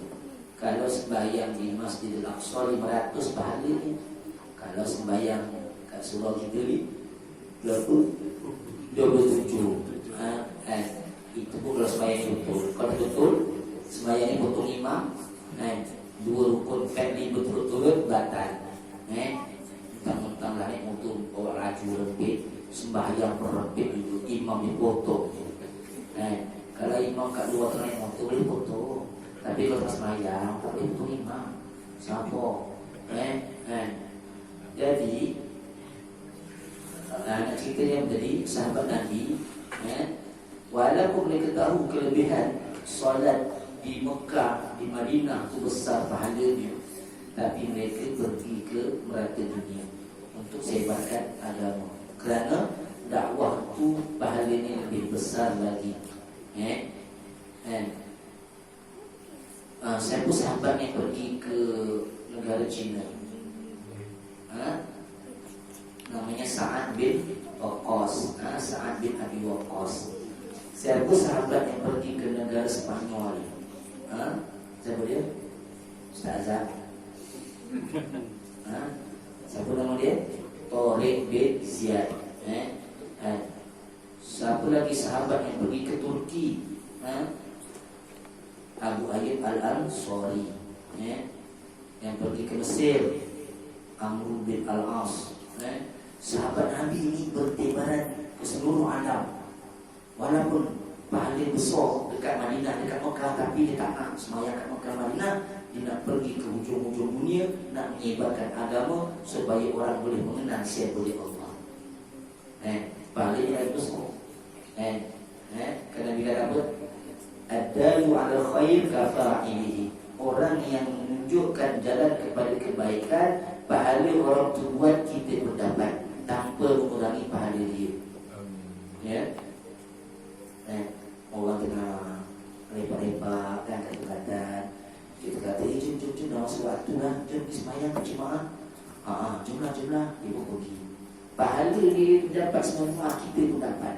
Kalau sembahyang di Masjidil Aqsa 500 pahala ini. Kalau sembahyang kat surau kita ni 27. Itu pun kalau sembahyang betul. Kalau betul sembahyang ni potong imam, 2 rukun family betul-betul batal. Mentang-mentang lah naik motor bawa laju rempit, sembahyang berrempit juga, imam dipotong. Kalau imam kat luar tengah naik motor boleh potong, tapi kalau sembahyang tak boleh potong imam. Siapa? Jadi nak cerita yang menjadi sahabat Nabi, walaupun mereka tahu kelebihan solat di Mekah, di Madinah itu besar pahalanya, tapi mereka pergi ke merata dunia untuk sebarkan agama, kerana dakwah itu pahalanya lebih besar lagi. Siapa sahabat yang pergi ke negara China? Namanya Sa'ad bin Waqqas, Sa'ad bin Abi Waqqas. Siapa sahabat yang pergi ke negara Spanyol? Siapa dia? Ustaz Azhar. Siapa nama dia? Tariq bin Ziyad. Siapa lagi sahabat yang pergi ke Turki? Abu Ayyub Al-Ansari. Yang pergi ke Mesir, Amr bin Al-As. Sahabat Nabi ini bertebaran ke seluruh alam. Walaupun pahala besar dekat Madinah, dekat Mekah, tapi dia tak nak sembahyang kat Mekah Madinah. Dia nak pergi ke hujung-hujung dunia, nak menyebarkan agama supaya orang boleh mengenal siapa dia Allah. Pahala dia besar. Kerana dia kata apa? Ad-dalu 'ala khair kafa'ilihi. Orang yang menunjukkan jalan kepada kebaikan, pahala orang tu buat kita berdapat tanpa mengurangi pahala dia. Orang kena lepak-lepak kan, kata-kata kita kata, jom dalam sewaktu lah, jom pergi semayang ke jemaah. Jomlah dia pun pergi. Pahala dia dapat semua, kita pun dapat,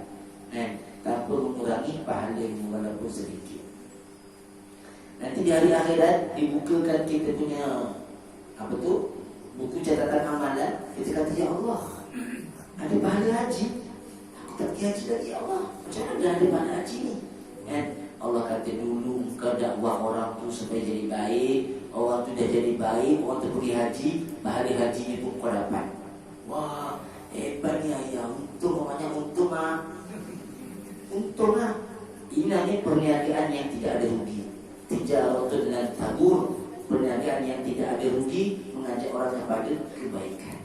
tanpa mengurangi pahala yang walaupun sedikit. Nanti di hari akhirat dibukakan kita punya buku catatan amalan. Kita kata, ya Allah, ada pahala haji, aku tak pergi haji lagi, ya Allah, macam mana ada pahala haji ni? Allah kata, dulu kau dakwah orang tu supaya jadi baik, orang tu dah jadi baik, orang tu pergi haji, pahala hajinya pun kau dapat. Wah, hebatnya ya, untung lah. Ini namanya perniagaan yang tidak ada rugi. Tijaratu dengan tabur, perniagaan yang tidak ada rugi, mengajak orang kepada kebaikan.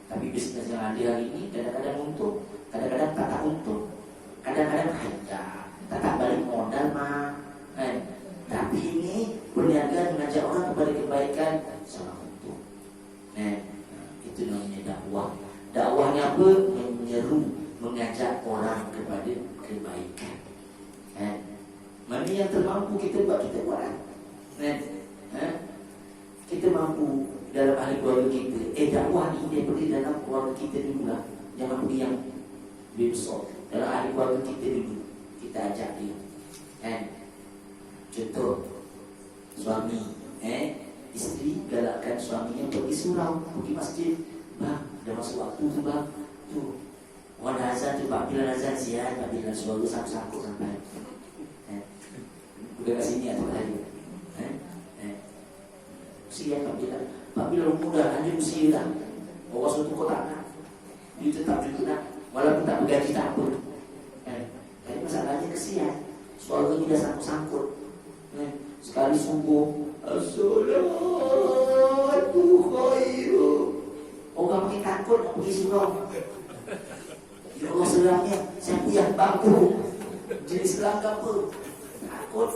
Tapi bisnes yang ada hari ini kadang-kadang untung, kadang-kadang tak untung, kadang-kadang tak balik modal tapi ini perniagaan mengajak orang kepada kebaikan sangat untung. Itu namanya dakwah. Dakwahnya apa? Menyeru, mengajak orang kepada kebaikan. Mana yang termampu kita buat, kita buat. Kita mampu dalam ahli keluarga kita. Dakwah ini pergi dalam keluarga kita dulu lah. Jangan pergi yang lebih besar. Dalam ahli keluarga kita dulu, kita ajak dia. Contoh, suami, isteri galakkan suaminya pergi surau, pergi masjid. Bang, dah masuk waktu tu bang. Tu, orang dah azan tu, bila azan sihat, bila suara sangkut sampai. Bukan kat sini atau lagi. Sihat bila muda lanjut usia dah. Orang suatu kau tak nak, dia tetap juga nak, walaupun tak bergaji tak apa. Tapi masalahnya kesian, suara ni dah sangkut-sangkut. Sekali subuh, as-salatu khairu. Orang makin takut nak pergi surau. Ya Allah seramnya, siapa yang bangku jenis selangkah apa? Takut.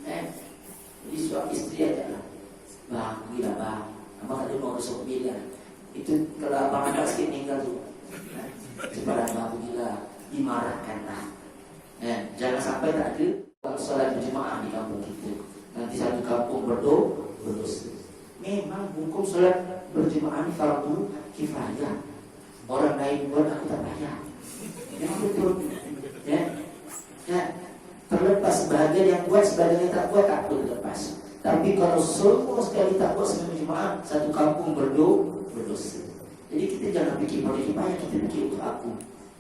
Jadi suami isteri aja lah. Bang, pergilah bang. Abang ada mau besok bila. Itu kalau abang agak sikit meninggal tu. Sepadan bang pergilah. Dimarahkanlah. Jangan sampai tak ada solat berjemaah di kampung kita. Nanti satu kampung berdosa. Memang hukum solat berjemaah ni fardu kifayah. Orang lain buat aku tak payah. Memang betul. Terlepas sebahagian yang buat, sebahagian yang tak buat, tak perlu lepas. Tapi kalau semua sekali tak buat semua berjemaah, satu kampung berdosa. Jadi kita jangan fikir pada kifayah, kita fikir untuk aku.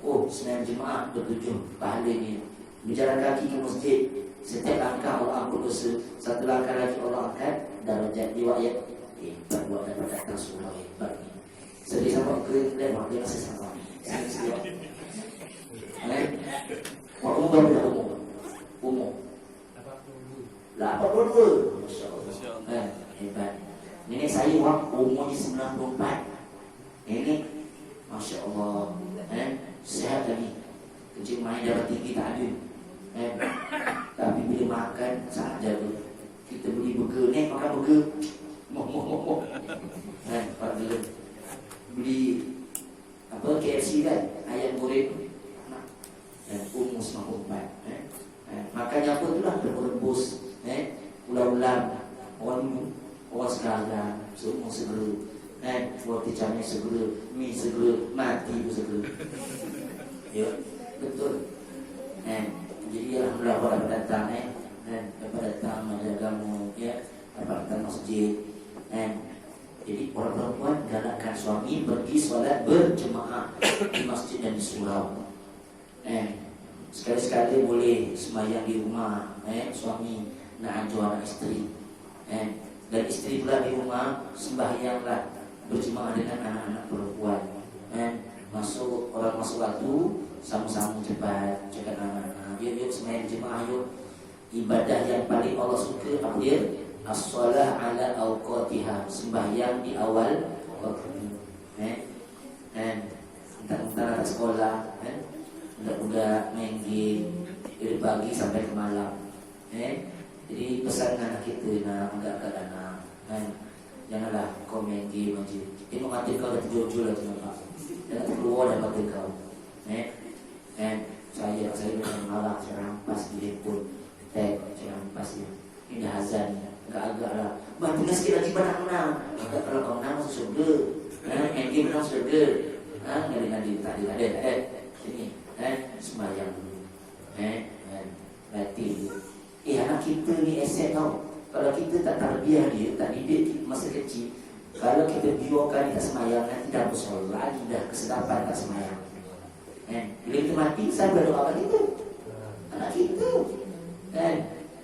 Oh, sembahyang jemaah bertujuh pahala ni. Berjalan kaki ke masjid, setiap langkah Allah ampun dosa, satu langkah lagi Allah angkat darajat riwayat. Hebat buat dapat datang surau hebat ni. Sedih sama ke lewat dia rasa sama. Waktu umur berapa umur? Umur 82. Masya Allah. Hebat. Nenek saya umurnya 94. Nenek Masya Allah. Sehat lagi. Kecil main darah tinggi tak ada. Tapi bila makan sangat jaga. Kita beli burger, nek makan burger. Moh. Pak dia beli apa KFC kan, ayam goreng. Umur 94. Makannya apa tu lah, rebus, ulam-ulam. Orang sekarang semua segera. Roti canai segera, mi segera, mati pun segera. Ya, betul. Jadi alhamdulillah orang dapat datang, dapat datang menjagamu, dapat datang masjid. Jadi orang perempuan galakkan suami pergi solat berjemaah di masjid dan di surau. Sekali-sekali boleh sembahyang di rumah, suami nak ajar anak isteri. Dan isteri pula di rumah sembahyanglah berjemaah dengan anak-anak perempuan. Masuk waktu sama-sama cepat cakap anak-anak. Yuk sembahyang jemaah yuk. Ibadah yang paling Allah suka apa dia? As-shalah ala awqatiha, sembahyang di awal waktu. Entar-entar ada sekolah, budak-budak main game dari pagi sampai ke malam. Jadi pesan anak kita nak agak-agak anak, janganlah kau main game aja. Tengok mata kau dah terjojol lah tu nampak. Jangan keluar dari mata kau. Saya dengan marah, saya rampas di handphone. Saya rampas dia. Ini dah azan, agak-agak lah. Bang, tinggal sikit lagi banyak menang. Kalau kau menang masuk surga. Main game menang surga. Ngadi-ngadi, tak ada. Sini, sembahyang dulu. Batil dulu. Anak kita ni aset tau. Kalau kita tak tarbiyah dia, tak didik masa kecil, kalau kita biarkan dia tak semayang, nanti dah bersolat lagi, dah kesedapan tak semayang. Bila kita mati, siapa doakan kita? Anak kita.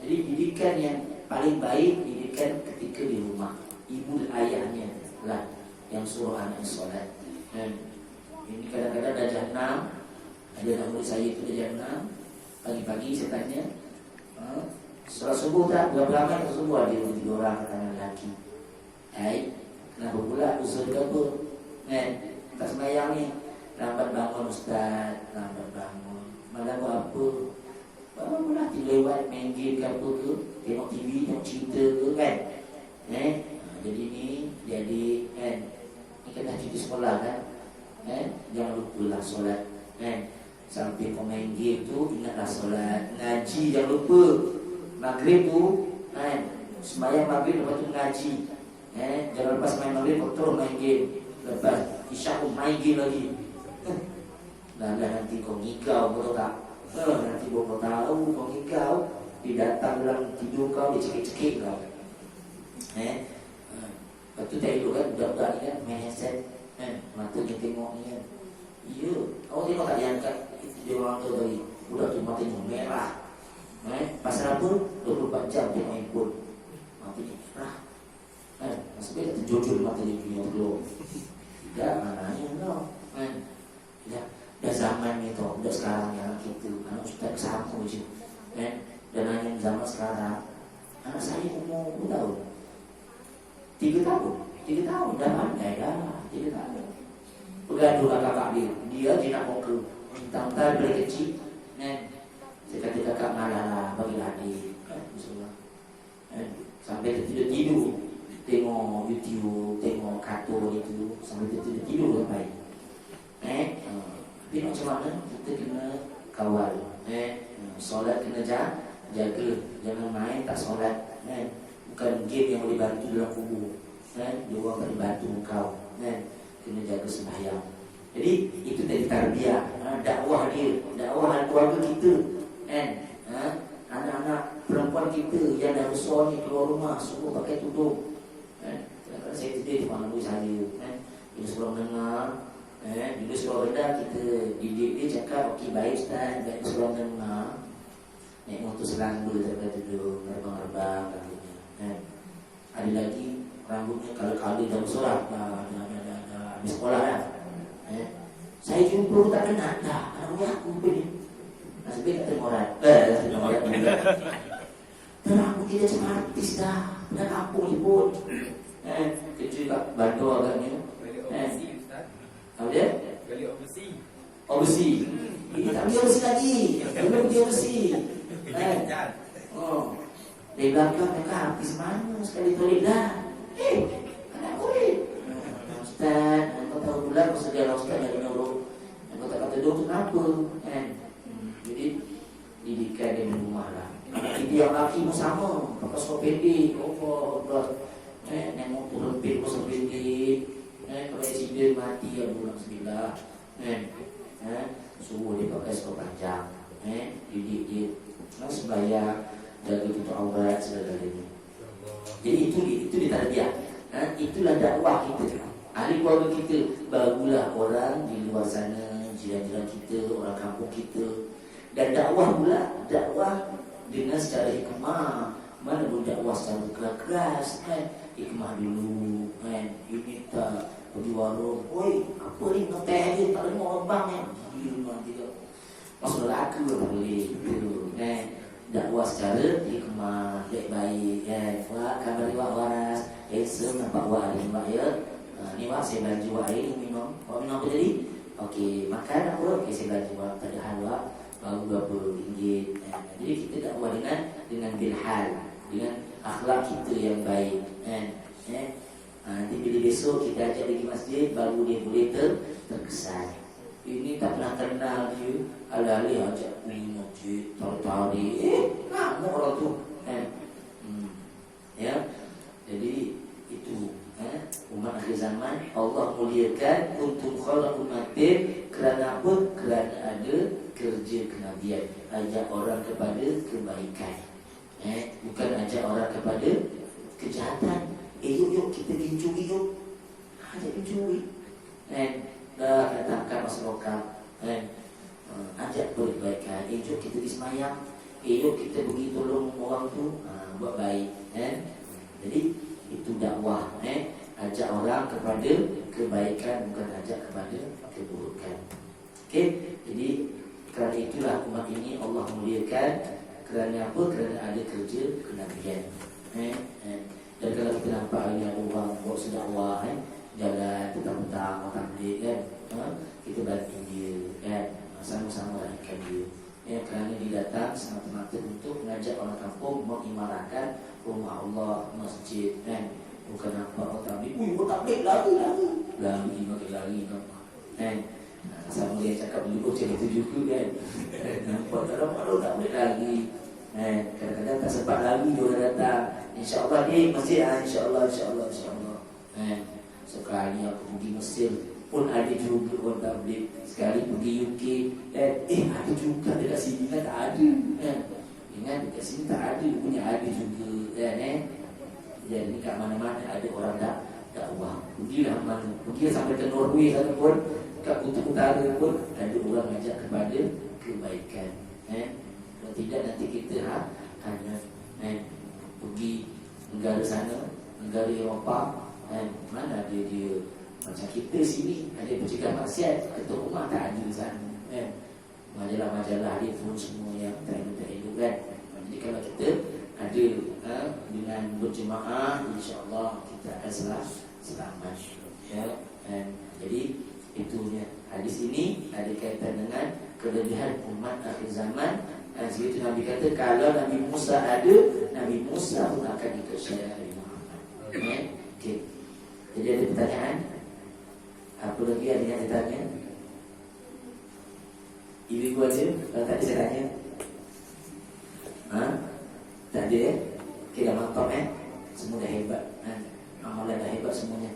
Jadi didikan yang paling baik, didikan ketika di rumah. Ibu dan ayahnya lah yang suruh anak solat. Ini kadang-kadang dah jam 6. Ada anak murid saya itu dah jam 6. Pagi-pagi saya tanya, solat subuh tak? Berapa lama subuh? Ada 3 orang kanan lelaki. Kenapa pula usul ke apa? Tak semayang ni. Lambat bangun Ustaz, lambat bangun. Malam buat apa? Bangun pula lewat main game ke apa ke, tengok TV, tengok cerita ke kan. Jadi ni ni kena cuti sekolah kan. Jangan lupa lah solat. Sampai kau main game tu, ingatlah solat. Ngaji jangan lupa. Maghrib tu sembahyang maghrib, lepas tu ngaji. Jangan lepas main maghrib terus main game, lepas isyak pun main game lagi. Nah, nanti kau ngigau kau tak? Nanti kau tahu kau ngigau, dia datang dalam tidur kau, dia cekik-cekik kau. Lepas tu tak elok kan, budak-budak ni kan main headset, matanya tengok ni kan. Ya, kau tengok tak yang kat dia orang tu tadi, budak tu matanya merah. Pasal apa? 24 jam dia main handphone, matanya merah. Maksudnya dia terjojol matanya punya keluar. Tidak, mananya kau. Dah zaman ni tau, budak sekarang yang kita, anak ustaz sama je. Dan hanya zaman sekarang, anak saya umur berapa tahun? 3 tahun. 3 tahun dah pandai dah. 3 tahun. Bergaduh dengan kakak dia nak mau ke minta-minta dari kecil. Saya kata kakak malah lah, bagilah adik. Sampai tertidur-tidur, tengok YouTube, tengok kartun itu, sampai tertidur sampai. Tapi macam mana kita kena kawal. Solat kena jaga, jangan main tak solat. Bukan game yang boleh bantu dalam kubur. Dia orang boleh bantu kau. Kena jaga sembahyang. Jadi itu dari tarbiyah, dakwah dia, dakwah keluarga kita. Anak-anak perempuan kita yang dah besar ni keluar rumah semua pakai tudung. Kadang-kadang saya tidur di mana saya. Bila seorang dengar, bila seorang rendah kita didik dia cakap okey baik ustaz, baik seorang dengar. Naik motor selanggur sampai tidur, terbang-terbang katanya. Ada lagi rambutnya kalau dah bersorak, dah habis sekolah dah. Saya jumpa tak kenal dah, anak aku ni. Nasib kata morat. Kata morat juga. Terang kita macam artis dah, dan aku ni pun. Kecil kat Bandar agaknya. Apa dia? Gali overseas. Overseas. Ini tak boleh overseas lagi. Belum dia overseas. Dari belakang mereka artis mana sekali toilet dah. Anak kulit. Ustaz, kau tahu pula kau sedia ustaz yang nyuruh. Kau tak kata dok kenapa? Jadi didikan dia di rumah lah. Anak yang laki pun sama. Pakai seluar pendek. Naik motor lebih pasal pendek. Kalau accident mati ya bulan 9. Suruh dia pakai seluar panjang. Didik dia sembahyang, jaga tutup aurat segala-galanya. Jadi itu ditarbiyah. Itulah dakwah kita. Ahli keluarga kita, barulah orang di luar sana, jiran-jiran kita, orang kampung kita. Dan dakwah pula, dakwah dengan secara hikmah. Mana pun dakwah secara keras, hikmah dulu, ini tak pergi warung, oi, apa ni ngeteh je, tak ada orang bang yang dia tidak masuk neraka boleh gitu. Dakwah secara hikmah, baik-baik. Wah, kabar wak waras, nampak wak ni wak ya. Ni wak saya belanja wak air minum. Wak minum apa jadi? Okey, makan apa? Okey, saya belanja wak, tak ada hal wak. Baru berapa ringgit. Jadi kita dakwah dengan bilhal, dengan akhlak kita yang baik. Nanti bila besok kita ajak pergi masjid, baru dia boleh terkesan. Ini tak pernah kenal dia, alih-alih ajak minum je, tahu-tahu dia, ngamuk orang tu. Ya, jadi itu umat akhir zaman Allah muliakan untuk khalaqul umatin. Kerana apa? Kerana ada kerja kenabian, ajak orang kepada kebaikan, bukan ajak orang kepada kejahatan. Yuk kita pergi curi yuk. Ajak pergi curi. Dah katakan masyarakat, ajak kebaikan. Yuk kita pergi semayang. Yuk kita pergi tolong orang tu, buat baik. Jadi itu dakwah. Ajak orang kepada kebaikan, bukan ajak kepada keburukan. Okey, jadi kerana itulah umat ini Allah muliakan. Kerana apa? Kerana ada kerja kenabian. Dan kalau kita nampak ini ada orang buat sedakwah, jalan petang-petang, makan balik kan, kita bantu dia kan, sama-sama raihkan dia. Kerana dia datang semata-mata untuk mengajak orang kampung mengimarahkan rumah Allah, masjid kan. Bukan nampak orang tablik, kau tablik lari makin lari kan. Sama dia cakap dulu macam itu juga kan. Nampak tak dapat orang tablik lagi. Kadang-kadang tak sempat lagi dia orang datang. InsyaAllah dia masjid, InsyaAllah Sekali aku pergi Mesir pun ada juga orang tabligh. Sekali pergi UK, ada juga dekat sini kan tak ada. Ingat dekat sini tak ada, punya ada juga Jadi kat mana-mana ada orang dakwah. Pergilah mana, pergilah sampai ke Norway sana pun, kat kutub utara pun ada orang ajak kepada kebaikan. Kalau tidak nanti kita hanya pergi negara sana, negara Eropah, mana dia macam kita sini ada pencegah maksiat, ketua rumah tak ada di sana. Majalah-majalah dia pun semua yang tak elok kan. Jadi kalau kita ada dengan berjemaah, insya-Allah kita akan selamat. Jadi itunya. Hadis ini ada kaitan dengan kelebihan umat akhir zaman. Sebab itu Nabi kata kalau Nabi Musa ada, Nabi Musa pun akan ikut syariat Nabi Muhammad. Okay. Jadi ada pertanyaan? Apa lagi ada yang ditanya? Ibu ada? Kalau tak ada saya tanya. Tak ada Okay, dah mantap semua dah hebat. Amalan dah hebat semuanya.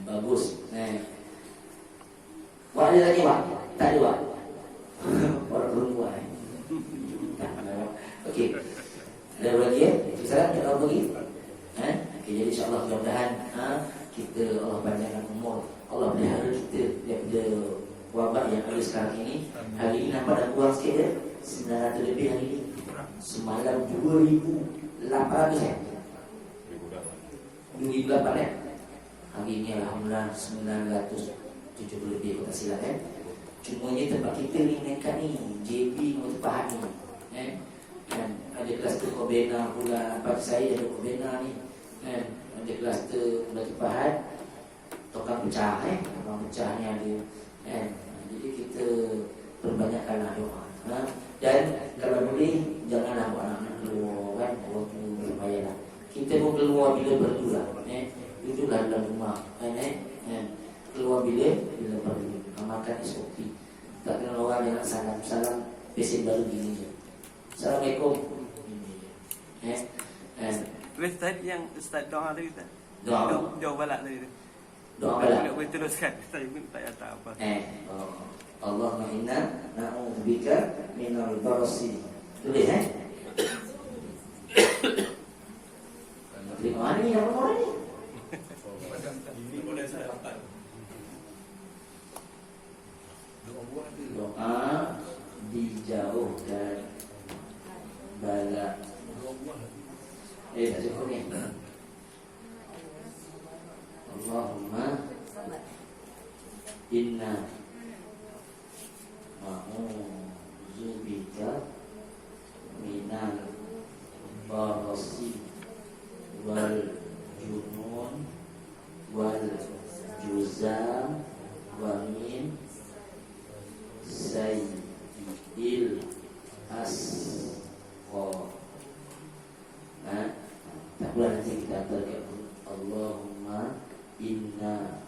Bagus. Wak ada lagi wak? Tak ada wak? Orang perempuan Okey. Ada lagi Salam tak tahu lagi? Okey, jadi insya-Allah mudah-mudahan kita Allah panjangkan umur. Allah pelihara kita daripada wabak yang ada sekarang ini. Hari ini nampak dah kurang sikit dia. 900 lebih hari ini. Semalam 2,800 2,800 Hari ini alhamdulillah 970 lebih kalau tak silap Cuma ni tempat kita ni nekat ni JB Mutapahat ni dan ada kluster Kobena pula. Pada saya ada Kobena ni ada kluster Mutapahat Tokang pecah Tokang pecah ni ada jadi kita perbanyakkanlah doa dan kalau boleh janganlah buat anak-anak keluar kan. Orang tu berbahayalah. Kita pun keluar bila perlulah. Duduklah dalam rumah keluar bila perlu. Amalkan SOP. Tak kena orang yang nak salam pesen baru gini je. Assalamualaikum. Terus tadi yang Ustaz doa tadi Ustaz. Doa balak tadi tu. Doa balak. Boleh teruskan. Saya pun tak tahu apa. Allahumma inna na'udzubika minal barasi. Tulis Terima ni yang orang ni. Ini boleh saya dapat. Doa dijauhkan bala. Tak cukup ni. Allahumma inna na'udzubika minal barasi wal junun wal juzam wa min sayyidil asqa. Tak pula nanti kita antarkan Allahumma inna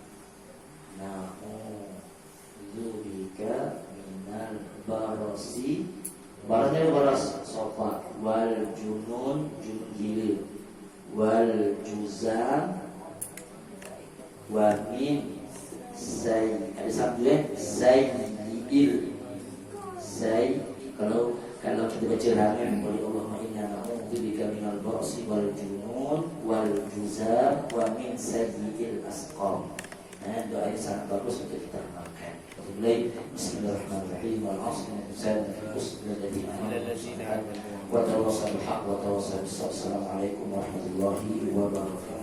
na'udzubika minal barasi. Barasnya baras sofa wal junun gila wal juzam wa min ada sabdu sayyidil kalau kita baca rangan oleh Allah inna na'udzubika minal barasi wal junun wal juzam wa min sayyidil asqam. Doa ini sangat bagus untuk kita amalkan. Bismillahirrahmanirrahim. Wal 'asri innal insana lafi khusr wa tawassaw bil haqq wa tawassaw bis sabr. Assalamualaikum warahmatullahi wabarakatuh.